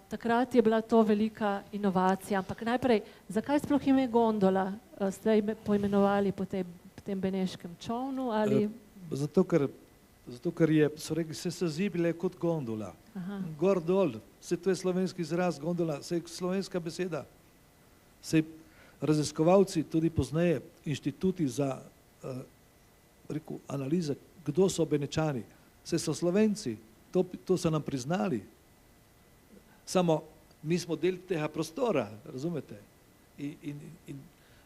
Takrat je bila to velika inovacija, ampak najprej, zakaj sploh ime gondola? Ste poimenovali po tem beneškem čovnu ali... Zato, ker je, so rekli, se zibile kot gondola. Gor dol, se to je slovenski izraz, gondola, se je slovenska beseda. Se raziskovalci tudi pozneje, inštituti za analize, kdo so Benečani, se so Slovenci, to so nam priznali. Samo mi smo del tega prostora, razumete? In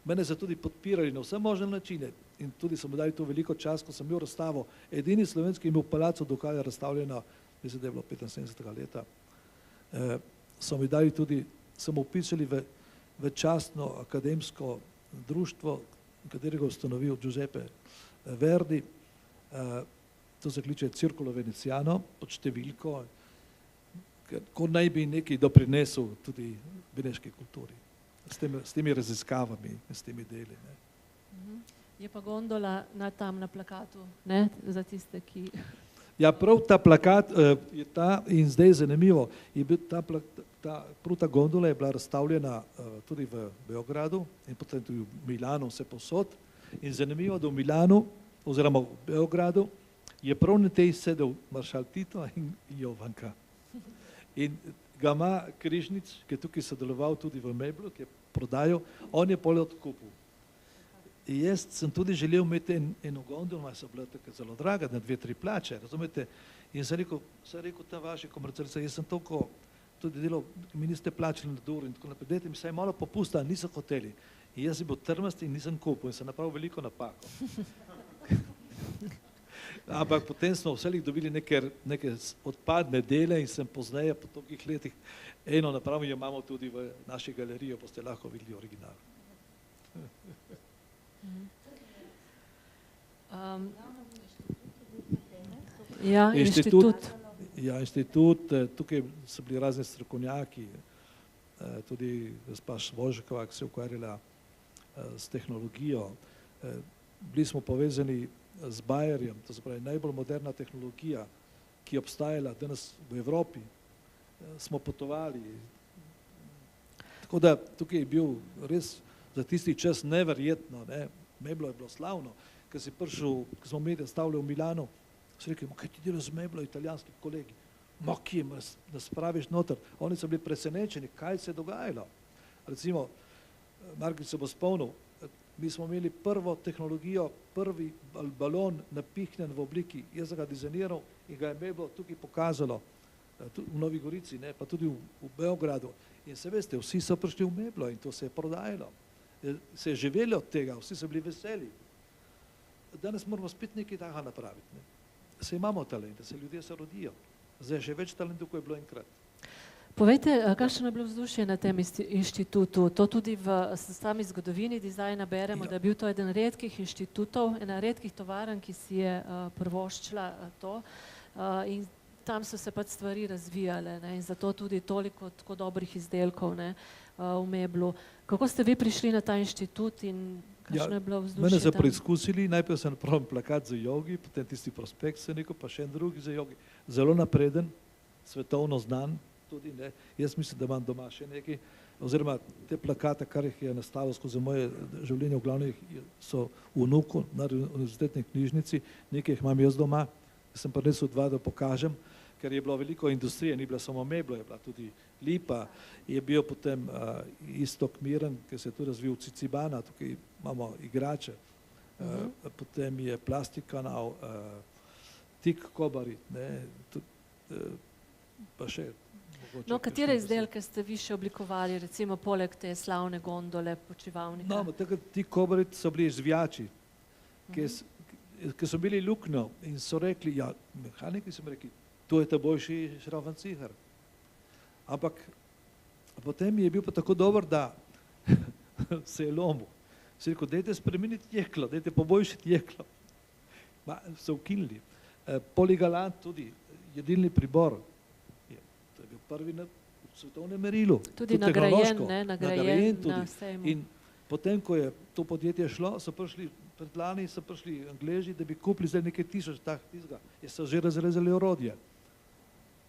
mene so tudi podpirali na vse možne načine in tudi so mi dali to veliko čas, ko sem imel razstavo, edini slovenski imel v Palacu Dukalja razstavljena, mislim, da je bilo 75. leta, so mi dali tudi, smo upisali v častno akademsko društvo, katerega ustanovil Giuseppe Verdi, to se kliče Circolo Veneziano, pod številko, ko naj bi nekaj doprinesel tudi beneški kulturi, s temi raziskavami, s temi deli. Ne. Je pa gondola tam na plakatu, ne, za tiste, ki... Ja, prav ta plakat je ta in zdaj je zanimivo, je bil ta gondola je bila razstavljena tudi v Beogradu in potem tudi v Milanu, vse posod. In zanimivo, da v Milanu oziroma v Beogradu je prav na tej sedel maršal Tito in Jovanka. In ga ima Križnic, ki je tukaj sodeloval tudi v Meblu, ki je prodajal, on je pol odkupil. In jaz sem tudi želel imeti eno gondolo, so bila tako zelo draga, na 2-3 plače, razumete? In sem rekel ta vaši komercialci, jaz sem toliko tudi delal, mi niste plačali na dur in tako naprej, dajte mi saj malo popusta, niso hoteli. In jaz sem bil trmast in nisem kupil in sem napravil veliko napako. Ampak potem smo vselih dobili neke odpadne dele in sem pozneje po tolikih letih eno napravil, jo imamo tudi v naši galeriji, boste lahko videli original. Ja, inštitut. Ja, inštitut, tukaj so bili razni strokovnjaki, tudi gospa Švožekova, ki se je ukvarjala s tehnologijo. Bili smo povezani z Bayerjem, to se pravi najbolj moderna tehnologija, ki je obstajala danes v Evropi. Smo potovali. Tako da tukaj je bil res za tisti čas neverjetno, ne. Meblo je bilo slavno. Ko si prišel, ko smo mi razstavljali v Milanu, so rekli, kaj ti delaš z Meblo, italijanski kolegi? Ma kje, da spraviš noter. Oni so bili presenečeni, kaj se je dogajalo. Recimo, Marko se bo spomnil, mi smo imeli prvo tehnologijo, prvi balon napihnjen v obliki, jaz ga dizajniral in ga je Meblo tukaj pokazalo, v Novi Gorici, ne, pa tudi v Beogradu. In se veste, vsi so prišli v Meblo in to se je prodajalo. Se je živeli od tega, vsi so bili veseli. Danes moramo spet nekaj takega napraviti. Ne. Se imamo talente, se ljudje se rodijo. Zdaj je še več talentov, kot je bilo enkrat. Povejte, kakšno je bilo vzdušje na tem inštitutu? To tudi v sami zgodovini dizajna beremo, da je bil to eden redkih inštitutov, ena redkih tovarn, ki si je prvoščila to. In tam so se pač stvari razvijale, ne, in zato tudi toliko tako dobrih izdelkov, ne, v Meblu. Kako ste vi prišli na ta inštitut in kakšno je bilo vzdušje tam? Mene so preizkusili, najprej sem napravil plakat za jogi, potem tisti prospekt se neko, pa še en drugi za jogi. Zelo napreden, svetovno znan tudi, ne. Jaz mislim, da imam doma še nekaj, oziroma te plakate, kar jih je nastavil skozi moje življenje, v glavnem so v Nuku na univerzitetni knjižnici, nekaj jih imam jaz doma, sem prinesel 2, da pokažem. ker je bilo veliko industrije, ni bila samo meblo, je bila tudi lipa, je bil potem Istok Miren, ki se je tu razvil Cicibana, tukaj imamo igrače, potem je Plastikanal, Tik Kobarid, ne, pa še mogoče. No, katere izdelke ste vi še oblikovali, recimo poleg te slavne gondole, počivalnika? No, takrat Tik Kobarid so bili zvijači, ki so bili luknjo in so rekli, ja, mehaniki so mi rekli, to je ta boljši šraubencihar. Ampak potem je bil pa tako dober, da se je lomil. Se je rekel, dajte spremeniti jeklo, dajte poboljšati jeklo. So ukinili. Poligalant tudi, jedilni pribor, to je bil prvi na svetovnem merilu. Tudi nagrajen, ne, nagrajen na sejmu. In potem, ko je to podjetje šlo, so prišli, predlani so prišli Angleži, da bi kupili zdaj nekaj tisoč tistega, jer so že razrezali orodje.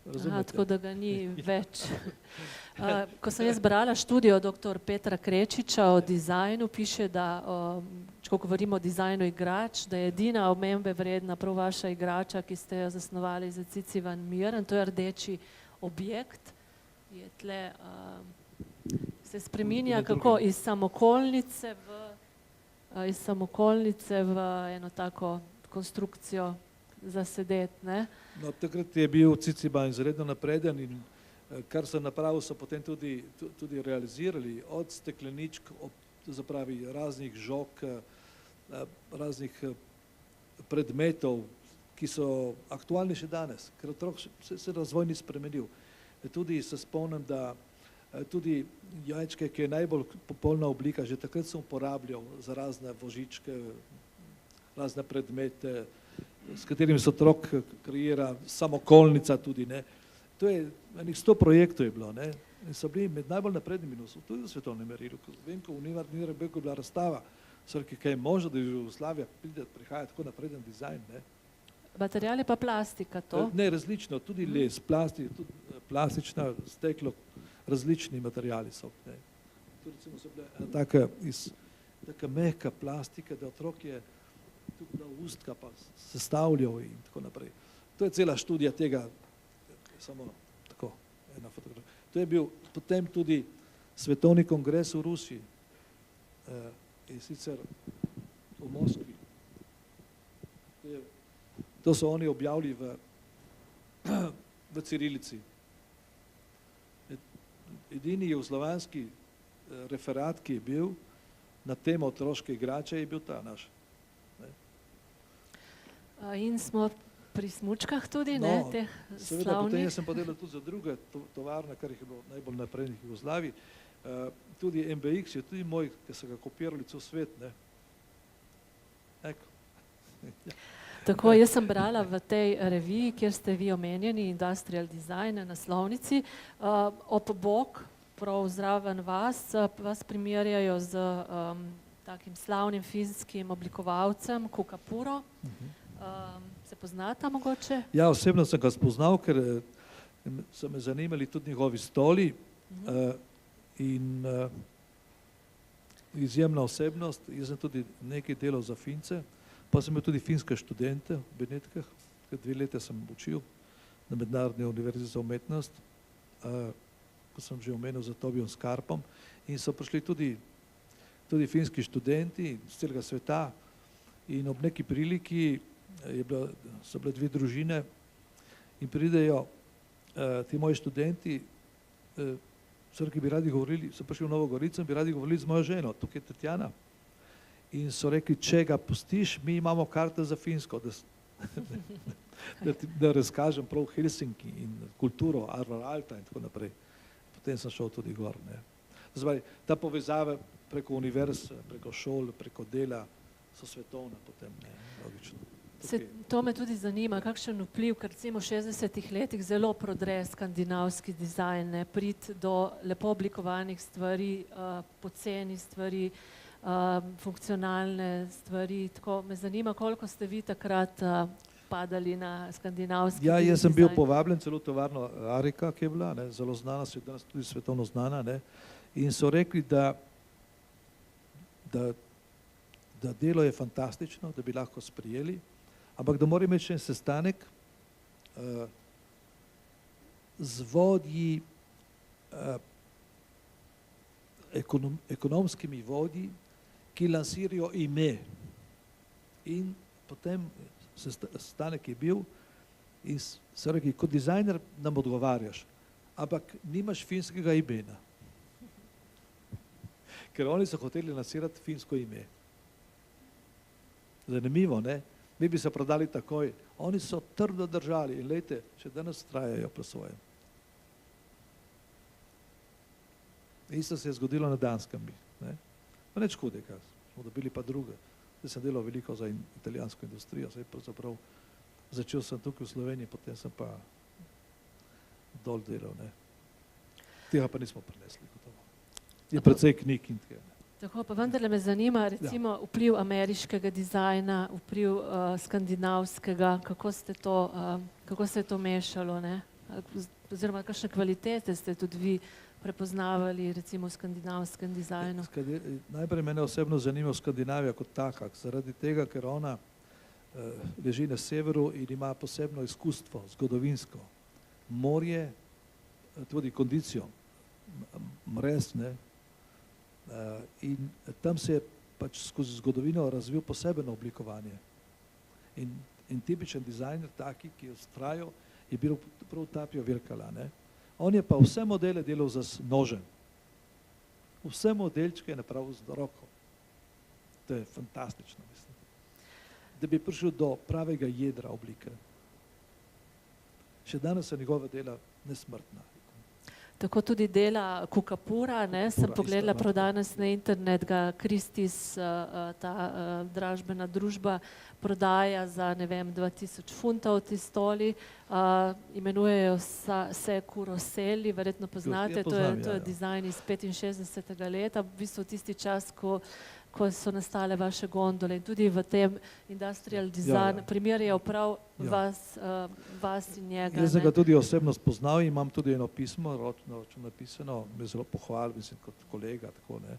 Aha, tako da ga ni več. Ko sem jaz brala študijo dr. Petra Krečiča o dizajnu, piše, da, ko govorimo o dizajnu igrač, da je edina omembe vredna prav vaša igrača, ki ste jo zasnovali za Ciciban Miren, to je rdeči objekt. Je tle, se spreminja kako iz samokolnice v eno tako konstrukcijo za sedeti, ne? No, takrat je bil Ciciban izredno napreden in kar so napravili, so potem tudi realizirali od stekleničk, zapravi raznih žog, raznih predmetov, ki so aktualni še danes, ker otrok se razvoj ni spremenil. Tudi se spomnim, da tudi jajčke, ki je najbolj popolna oblika, že takrat sem uporabljal za razne vozičke, razne predmete, s katerimi se otrok kreira, samokolnica tudi, ne. To je, enih 100 projektov je bilo, ne, in so bili med najbolj naprednimi nosu, tudi v svetovnem merilu. Vem, ko v Nürnbergu je bila razstava, so rekli, kaj je možno, da je Jugoslavija prihaja tako napreden dizajn, ne. Material je pa plastika to? Ne, različno, tudi les, tudi plastična, steklo, različni materiali so, ne. Tu recimo so bile taka mehka plastika, da otrok je tudi na ustka pa sestavljal in tako naprej. To je cela študija tega, samo tako, ena fotografija. To je bil potem tudi svetovni kongres v Rusiji, in sicer v Moskvi. To so oni objavili v cirilici. Edini jugoslovanski referat, ki je bil na temo otroške igrače, je bil ta naš. In smo pri smučkah tudi, ne, teh slavnih? Seveda, potem jaz sem pa delal tudi za druge tovarne, kar jih je bilo najbolj naprednih v Jugoslaviji. Tudi MBX je tudi moj, ki so ga kopirali cel svet, ne. Tako, jaz sem brala v tej reviji, kjer ste vi omenjeni, Industrial Design, na naslovnici, ob bok, prav zraven vas primerjajo z takim slavnim fizičnim oblikovalcem Kukapuro. Se poznata mogoče? Ja, osebno sem ga spoznal, ker so me zanimali tudi njegovi stoli in izjemna osebnost. Jaz sem tudi nekaj delal za Fince, pa sem imel tudi finske študente v Benetkah, 2 leta sem učil na Mednarodni univerzi za umetnost, ko sem že omenil za Tobijom Skarpom, in so prišli tudi finski študenti z celega sveta in ob neki priliki so bile 2 družine in pridejo ti moji študenti, ki bi radi govorili, so prišli v Novo Gorico in bi radi govorili z mojo ženo, tukaj je Tatjana. In so rekli, če ga pustiš, mi imamo karte za Finsko, da razkažem prav Helsinki in kulturo, Arvar Alta in tako naprej. Potem sem šel tudi gor. Zdaj, ta povezava preko univerz, preko šol, preko dela so svetovne potem, logično. To me tudi zanima, kakšen vpliv, ker recimo v 60-ih letih zelo prodre skandinavski dizajn, prid do lepo oblikovanih stvari, poceni stvari, funkcionalne stvari, tako me zanima, koliko ste vi takrat padali na skandinavski dizajn. Ja, jaz sem bil povabljen celo tovarno Arika, ki je bila, zelo znana, danes tudi svetovno znana, in so rekli, da delo je fantastično, da bi lahko sprijeli, ampak da mora imeti še en sestanek z vodji, ekonomskimi vodji, ki lansirajo ime. In potem sestanek je bil in se rekel, kot dizajner nam odgovarjaš, ampak nimaš finskega imena. Ker oni so hoteli lansirati finsko ime. Zanimivo, ne? Mi bi se prodali takoj. Oni so trdo držali in lejte, še danes trajajo po svojem. Isto se je zgodilo na Danskem. Ne? Pa neč hudega, smo dobili pa druge. Zdaj sem delal veliko za italijansko industrijo, zdaj pravzaprav začel sem tukaj v Sloveniji, potem sem pa dol delal. Ne? Tega pa nismo prinesli. Gotovo. Je precej knjig in tega. Tako, pa vendarle me zanima, recimo, vpliv ameriškega dizajna, vpliv skandinavskega, kako se je to mešalo, ne? Oziroma, kakšne kvalitete ste tudi vi prepoznavali, recimo, v skandinavskem dizajnu? Najprej mene osebno zanima Skandinavija kot taka, zaradi tega, ker ona leži na severu in ima posebno izkustvo, zgodovinsko. Morje, tudi kondicijo, mrez, ne? In tam se je pač skozi zgodovino razvil posebno oblikovanje. In tipičen dizajner taki, ki je vztrajal, je bil prav Tapio Virkala. Ne? On je pa vse modele delal z nožem. Vse modelčke je napravil z roko. To je fantastično, mislim. Da bi prišel do pravega jedra oblike. Še danes so njegova dela nesmrtna. Tako tudi dela Kukapura, ne, sem pogledala prav danes na internet, ga Christie's, ta dražbena družba, prodaja za, ne vem, 2000 funtov ti stoli, imenujejo se Kuroseli, verjetno poznate, to je dizajn iz 65. leta, v bistvu tisti čas, ko so nastale vaše gondole in tudi v tem industrial design primerjajo prav vas in njega. Jaz sem ga tudi osebno spoznal in imam tudi eno pismo, ročno napisano, me zelo pohvalil, mislim, kot kolega, tako ne.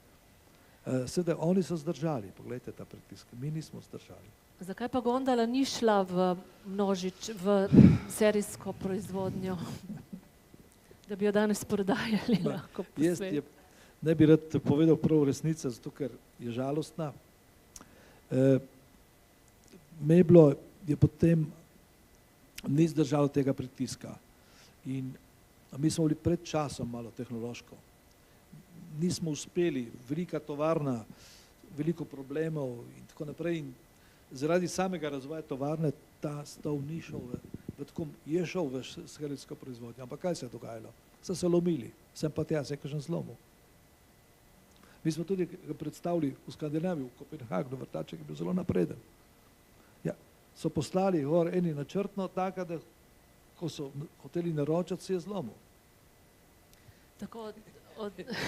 Sedaj, oni so zdržali, pogledajte ta pritisk, mi nismo zdržali. Zakaj pa gondola ni šla v serijsko proizvodnjo, da bi jo danes prodajali lahko po svetu? Ne bi rad povedal prav resnice, zato ker je žalostna. Meblo je potem ni zdržalo tega pritiska in mi smo bili pred časom malo tehnološko. Nismo uspeli, velika tovarna, veliko problemov in tako naprej in zaradi samega razvoja tovarne ta stol ni šel je šel v serijsko proizvodnjo. Ampak kaj se je dogajalo? So se lomili, sem pa tja, se je kakšen zlomil. Mi smo tudi predstavili v Skandinaviji, v Kopenhagnu, vrtaček je bil zelo napreden. Ja, so poslali gor eni načrtno taka, da ko so hoteli naročati, se je zlomil.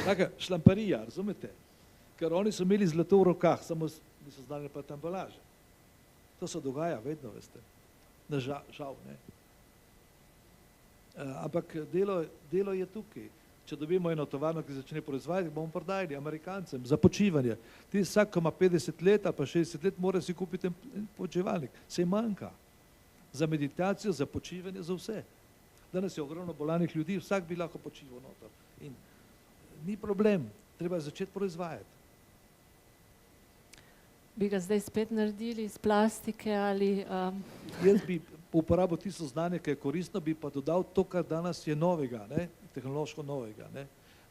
Taka šlamparija, razumete? Ker oni so imeli zlato v rokah, samo niso znali pa tam embalaže. To se dogaja vedno, veste. Žal, ne. Ampak delo je tukaj. Če dobimo eno tovarno, ki začne proizvajati, bomo prodajali Amerikancem za počivanje. Ti vsak, ko ima 50 let, pa 60 let, mora si kupiti en počevalnik. Se manjka. Za meditacijo, za počivanje, za vse. Danes je ogromno bolanih ljudi, vsak bi lahko počival noter. In ni problem, treba začeti proizvajati. Bi ga zdaj spet naredili iz plastike ali... Jaz bi uporabil tisto znanje, ki je koristno, bi pa dodal to, kar danes je novega, ne? Tehnološko novega. Ne?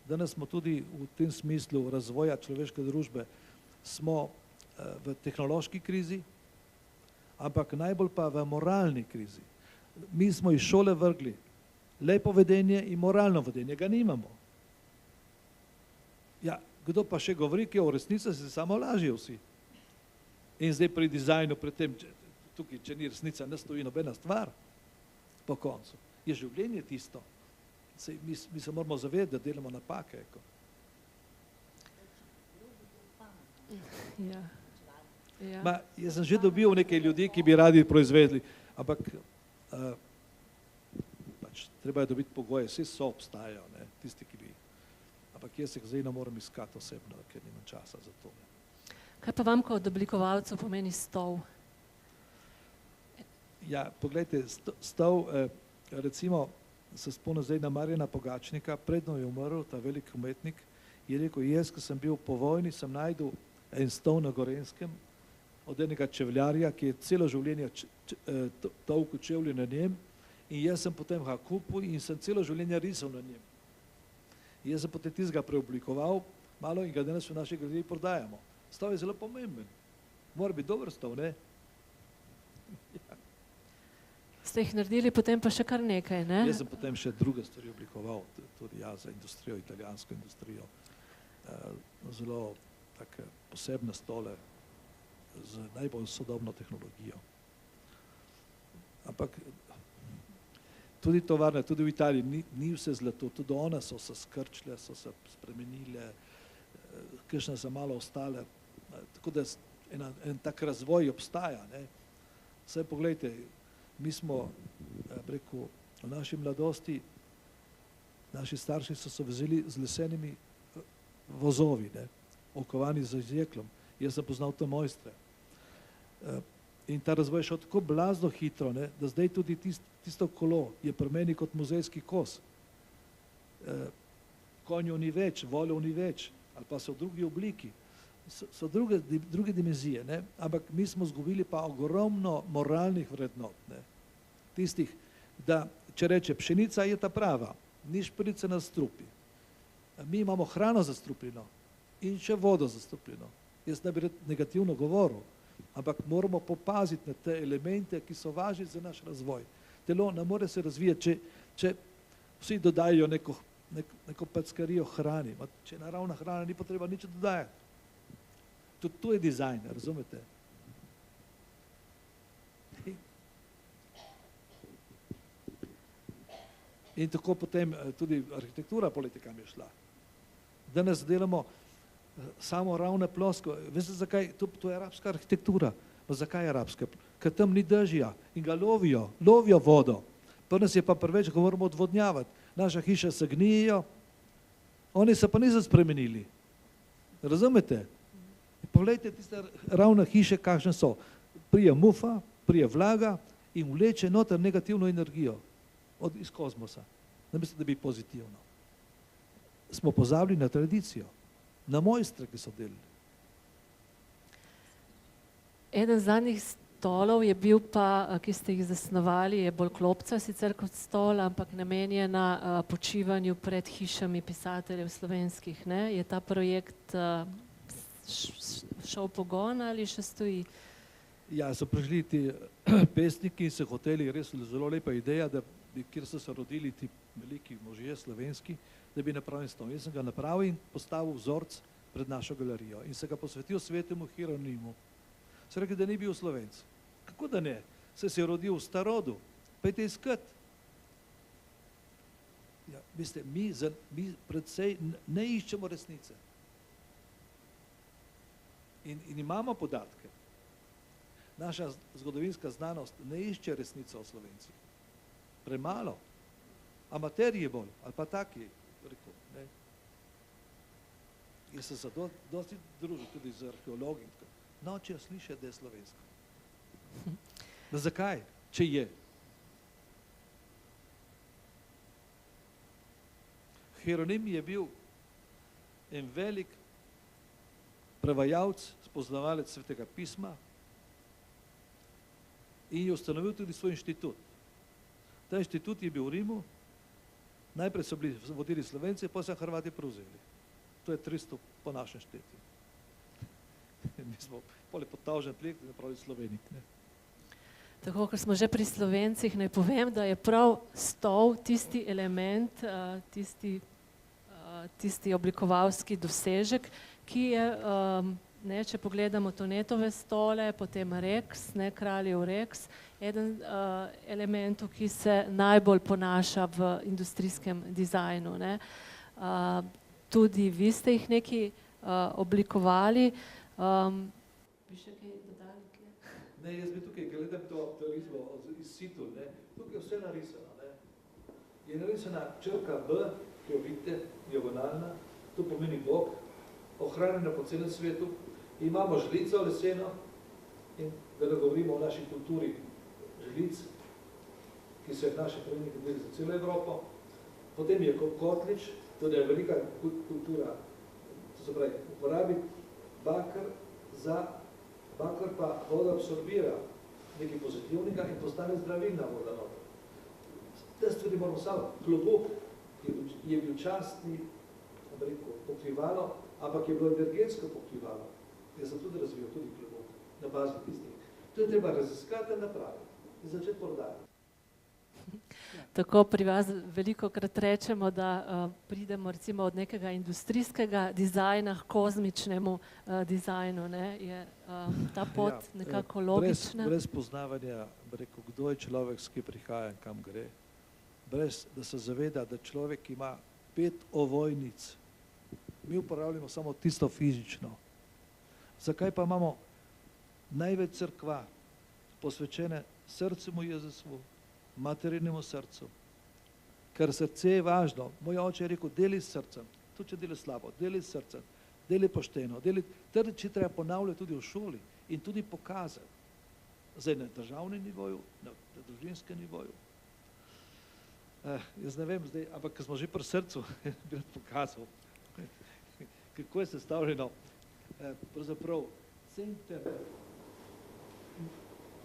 Danes smo tudi v tem smislu razvoja človeške družbe, smo v tehnološki krizi, ampak najbolj pa v moralni krizi. Mi smo iz šole vrgli lepo vedenje in moralno vedenje, ga nimamo. Ja, kdo pa še govori, ki je v resnici, se samo lažijo vsi. In zdaj pri dizajnu, pri tem, tukaj, če ni resnica, ne stoji nobena stvar po koncu. Je življenje tisto. Mi se moramo zavedati, da delamo napake. Jaz sem že dobil nekaj ljudi, ki bi radi proizvedli, ampak treba je dobiti pogoje, vsi so obstajajo, ne, tisti, ki bi. Ampak jaz se zdaj ne moram iskati osebno, ker nimam časa za to. Kaj pa vam kot oblikovalcu pomeni stol? Ja, poglejte, stol, recimo, se spomnim zdaj na Marjana Pogačnika, predno je umrl, ta velik umetnik, je rekel, jaz, ko sem bil po vojni, sem najdel en stol na Gorenskem od enega čevljarja, ki je celo življenje tolkel čevlje na njem, in jaz sem potem ga kupil in sem celo življenje risal na njem. Jaz sem potem tistega preoblikoval malo in ga danes v naši galeriji prodajamo. Stol je zelo pomemben. Mora biti dober stol, ne? Ste jih naredili potem pa še kar nekaj, ne? Jaz sem potem še druge stvari oblikoval, tudi jaz za industrijo, italijansko industrijo. Zelo take posebne stole z najbolj sodobno tehnologijo. Ampak tudi tovarne, tudi v Italiji ni vse zlato, tudi one so se skrčile, so se spremenile, kakšne so malo ostale, tako da en tak razvoj obstaja, ne. Saj poglejte, mi smo, rekel, v naši mladosti, naši starši so se vozili z lesenimi vozovi, ne, okovani z jeklom. Jaz sem poznal to mojstre. In ta razvoj je šel tako blazno hitro, ne, da zdaj tudi tisto kolo je pri meni kot muzejski kos. Konjev ni več, volov ni več, ali pa so v drugi obliki. So druge dimenzije, ne, ampak mi smo izgubili pa ogromno moralnih vrednot, ne. Tistih, da če reče, pšenica je ta prava, ni šprice na strupi. Mi imamo hrano zastrupljeno in še vodo zastrupljeno. Jaz ne bi negativno govoril, ampak moramo popaziti na te elemente, ki so važni za naš razvoj. Telo ne more se razvijati, če vsi dodajo neko packarijo hrani. Če je naravna hrana, ni potreba nič dodajati. Tudi to je dizajn, razumete? In tako potem tudi arhitektura politikam je šla. Danes delamo samo ravne plosko. Veste zakaj? To je arabska arhitektura. Pa zakaj je arabska? Ker tam ni dežja in ga lovijo vodo. Pri nas je pa preveč, govorimo odvodnjavati. Naša hiša se gnijejo, oni se pa niso spremenili. Razumete? Poglejte tiste ravne hiše, kakšne so. Prije mufa, prije vlaga in vleče noter negativno energijo iz kozmosa. Namesto da bi pozitivno. Smo pozabili na tradicijo, na mojstre, ki so delali. Eden zadnjih stolov je bil pa, ki ste jih zasnovali, je bolj klopca sicer kot stol, ampak namenjena počivanju pred hišami pisateljev slovenskih, ne? Je ta projekt šel pogon ali še stoji? Ja, so prišli ti pesniki in so hoteli, res zelo lepa ideja, da kjer so se rodili ti veliki možje slovenski, da bi napravili stol. Jaz sem ga napravil in postavil vzorc pred našo galerijo in se ga posvetil svetemu Hieronimu. So rekli, da ni bil Slovenc. Kako da ne? Se je rodil v Starodu. Pejte iskat. Ja, veste, mi predvsej ne iščemo resnice. In imamo podatke. Naša zgodovinska znanost ne išče resnico o Slovencih. Premalo. Amaterji bolj, ali pa taki, rekel, ne. Jaz sem se dosti družil tudi z arheologi. Nočejo slišati, da je slovensko. Da zakaj? Če je. Hieronim je bil en velik prevajalec, spoznavalec Svetega pisma in je ustanovil tudi svoj inštitut. Ta inštitut je bil v Rimu, najprej so vodili Slovenci, pa so Hrvati prevzeli. To je 300 po našem štetju. Mi smo pole potavžen plik, da napravili Slovenik. Ne? Tako, ker smo že pri Slovencih, naj povem, da je prav stol tisti element, tisti oblikovalski dosežek, ki je, ne, če pogledamo Tonetove stole, potem Rex, ne, Kraljev Rex, eden elementov, ki se najbolj ponaša v industrijskem dizajnu. Ne. Tudi vi ste jih nekaj oblikovali. Bi še kaj dodali? Ne, jaz bi tukaj gledam to risbo iz situ, ne. Tukaj je vse narisano, ne. Je narisana črka B, ki jo vidite, diagonalna, to pomeni Bog, ohranjena po celem svetu. Imamo žlico leseno in da ne govorimo o naši kulturi žlic. ki so jih naši predniki delili za celo Evropo. Potem je kotlič, tudi je velika kultura, to se pravi, uporabi bakr pa voda absorbira nekaj pozitivnega in postane zdravilna voda noter. Te stvari moramo samo. Klobuk je bil častni, pokrivalo, ampak je bilo energetsko pokrivalo. Jaz sem tudi razvijal tudi klobuk na bazi tistih. To je treba raziskati in napraviti in začeti prodajati. Tako pri vas velikokrat rečemo, da pridemo recimo od nekega industrijskega dizajna k kozmičnemu dizajnu. Ne? Je ta pot nekako logična? Brez poznavanja, rekel, kdo je človek, ki prihaja in kam gre, brez da se zaveda, da človek ima 5 ovojnic. Mi uporabljamo samo tisto fizično. Zakaj pa imamo največ crkva posvečene srcemu Jezusu, materinemu srcu? Ker srce je važno. Moj oče je rekel, deli s srcem, tudi če deli slabo, deli s srcem, deli pošteno, deli, če treba ponavljati tudi v šoli in tudi pokazati. Zdaj na državnem nivoju, na družinskem nivoju. Jaz ne vem zdaj, ampak ko smo že pri srcu, bi rad pokazal, kako je sestavljeno pravzaprav center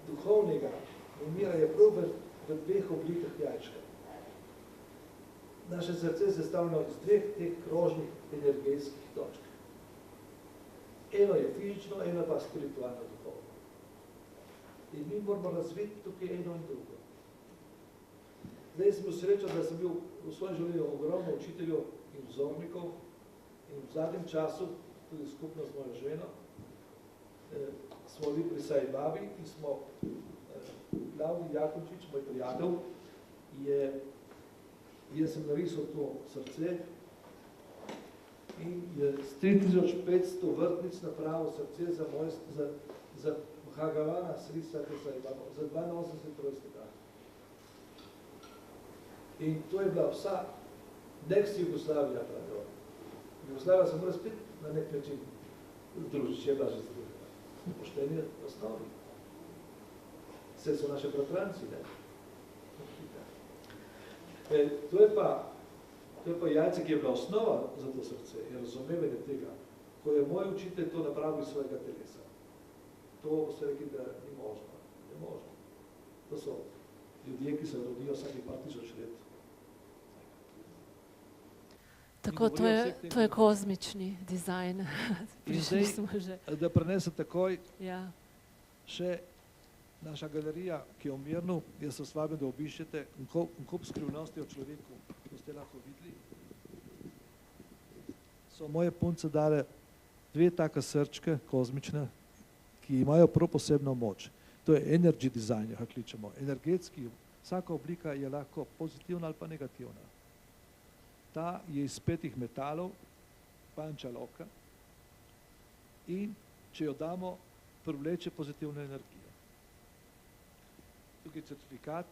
duhovnega umira je prav v 2 oblikah jajčka. Naše srce je sestavljeno iz 2 teh krožnih energetskih točk. Eno je fizično, eno pa spiritualno duhovno. In mi moramo razviti tukaj eno in drugo. Zdaj sem srečen, da sem bil v svojem življenju ogromno učiteljev in vzornikov in v zadnjem času, tudi skupno s mojo ženo, smo bili pri Saji Babi in smo Klavdij Jakončič, moj prijatelj, jaz sem narisal to srce in je s 3500 vrtnic napravil srce za Bhagavana Sri Sati Sai Baba, za 82 rojstnih. In to je bila vsa next Jugoslavija, pravijo. Jugoslavija se mora spet na nek način združiti, če je bila že združena. Poštenje osnovi. Vse so naše bratranci, ne? To je pa jajce, ki je bila osnova za to srce, je razumevanje tega, ko je moj učitelj to napravil iz svojega telesa. To se reki, da ni možno. Ne možno. To so ljudje, ki se rodijo vsaki par tisoč let. Tako, to je kozmični dizajn. In zdaj, da prenesem takoj, še naša galerija, ki je v Mirnu, jaz se vabim, da obiščete kup skrivnosti o človeku, ko ste lahko videli. So moje punce dale 2 taka srčke, kozmične, ki imajo prav posebno moč. To je energy design, jo kličemo. Energetski, vsaka oblika je lahko pozitivna ali pa negativna. Ta je iz 5 metalov, panča loka, in če jo damo, privleče pozitivno energijo. Tukaj je certifikat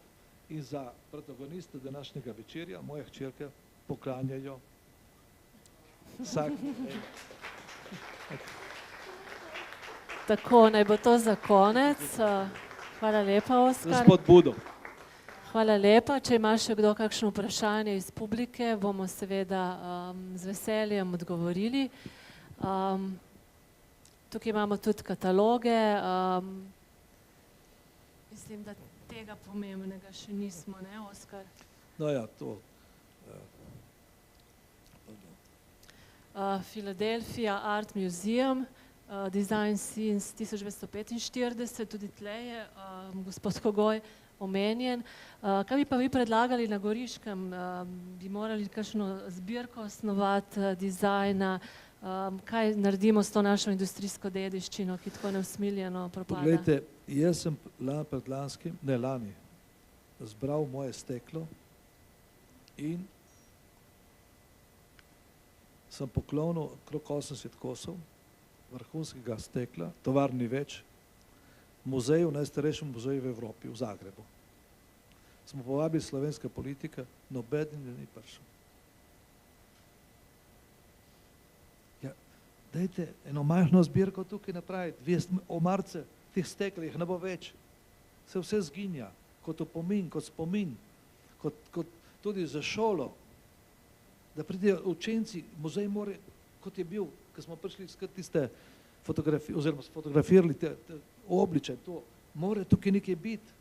in za protagoniste današnjega večerja, moje hčerke, poklanjajo vsak. Tako, naj bo to za konec. Hvala lepa, Oskar. Gospod Budo. Hvala lepa. Če ima še kdo kakšno vprašanje iz publike, bomo seveda z veseljem odgovorili. Tukaj imamo tudi kataloge. Mislim, da tega pomembnega še nismo, ne, Oskar? No ja, to. Philadelphia Art Museum, Design Since 1945, tudi tle je gospod Kogoj omenjen. Kaj bi pa vi predlagali na Goriškem? Bi morali kakšno zbirko osnovati dizajna? Kaj naredimo s to našo industrijsko dediščino, ki tako neusmiljeno propada? Poglejte, jaz sem lani zbral moje steklo in sem poklonil okrog 80 kosov vrhunskega stekla, tovar ni več, muzeju, najstarejšem muzeju v Evropi, v Zagrebu. Smo povabili slovenska politika, nobeden ni prišel. Dajte eno majhno zbirko tukaj napraviti, 200 omarce teh stekla, jih ne bo več. Se vse zginja. kot opomin, kot spomin, kot tudi za šolo, da pridejo učenci, muzej more, kot je bil, ko smo prišli skrat tiste fotografije, oziroma sfotografirali te obliče, to, more tukaj nekaj biti.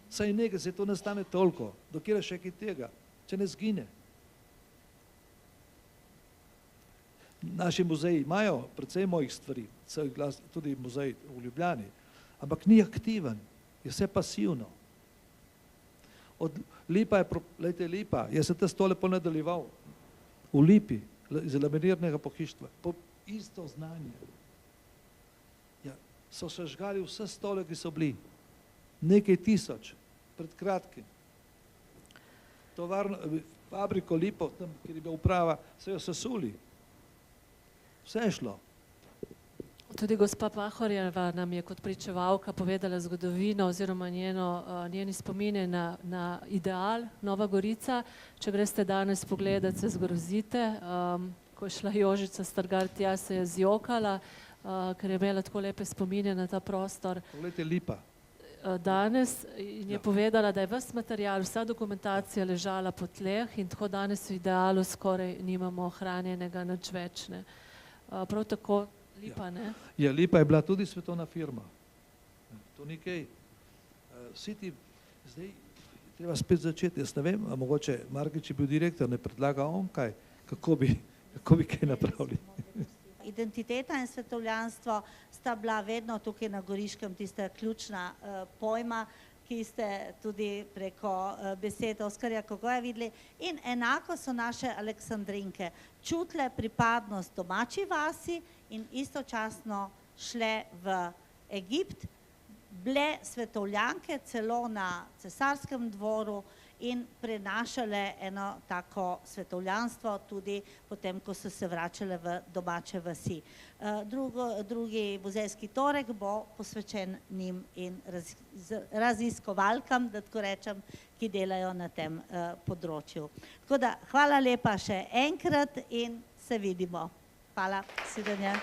Saj nekaj se to ne stane toliko, dokler še kaj tega, če ne zgine. Naši muzeji imajo precej mojih stvari, tudi muzej v Ljubljani, ampak ni aktiven, je vse pasivno. Od Lipa je, lejte Lipa, jaz sem te stole ponadaljeval v Lipi, iz laminirnega pohištva, po isto znanje. Ja, so se žgali vse stole, ki so bili, nekaj tisoč, pred kratkim. Tovarno, fabriko Lipo, tam, kjer je bila uprava, so jo sesuli. Vse je šlo. Tudi gospa Pahorjeva nam je kot pričevalka povedala zgodovino oziroma njeni spomine na ideal Nova Gorica. Če greste danes pogledat, se zgrozite. Ko je šla Jožica Stargar tja, se je zjokala, ker je imela tako lepe spomine na ta prostor. Poglejte Lipa. Danes in je povedala, da je ves material, vsa dokumentacija ležala po tleh in tako danes v idealu skoraj nimamo ohranjenega nič več. Prav tako Lipa, ne? Ja, Lipa je bila tudi svetovna firma. To ni kaj. Vsi ti, zdaj treba spet začeti, jaz ne vem, a mogoče Margič je bil direktor, ne predlaga on kaj, kako bi kaj napravili. Identiteta in svetovljanstvo sta bila vedno tukaj na Goriškem tista ključna pojma, ki ste tudi preko besed Oskarja Kogoja videli. In enako so naše Aleksandrinke čutile pripadnost domači vasi in istočasno šle v Egipt, bile svetovljanke celo na cesarskem dvoru in prenašale eno tako svetovljanstvo tudi potem, ko so se vračale v domače vasi. Drugi muzejski torek bo posvečen njim in raziskovalkam, da tako rečem, ki delajo na tem področju. Tako da hvala lepa še enkrat in se vidimo. Hvala, svidenje.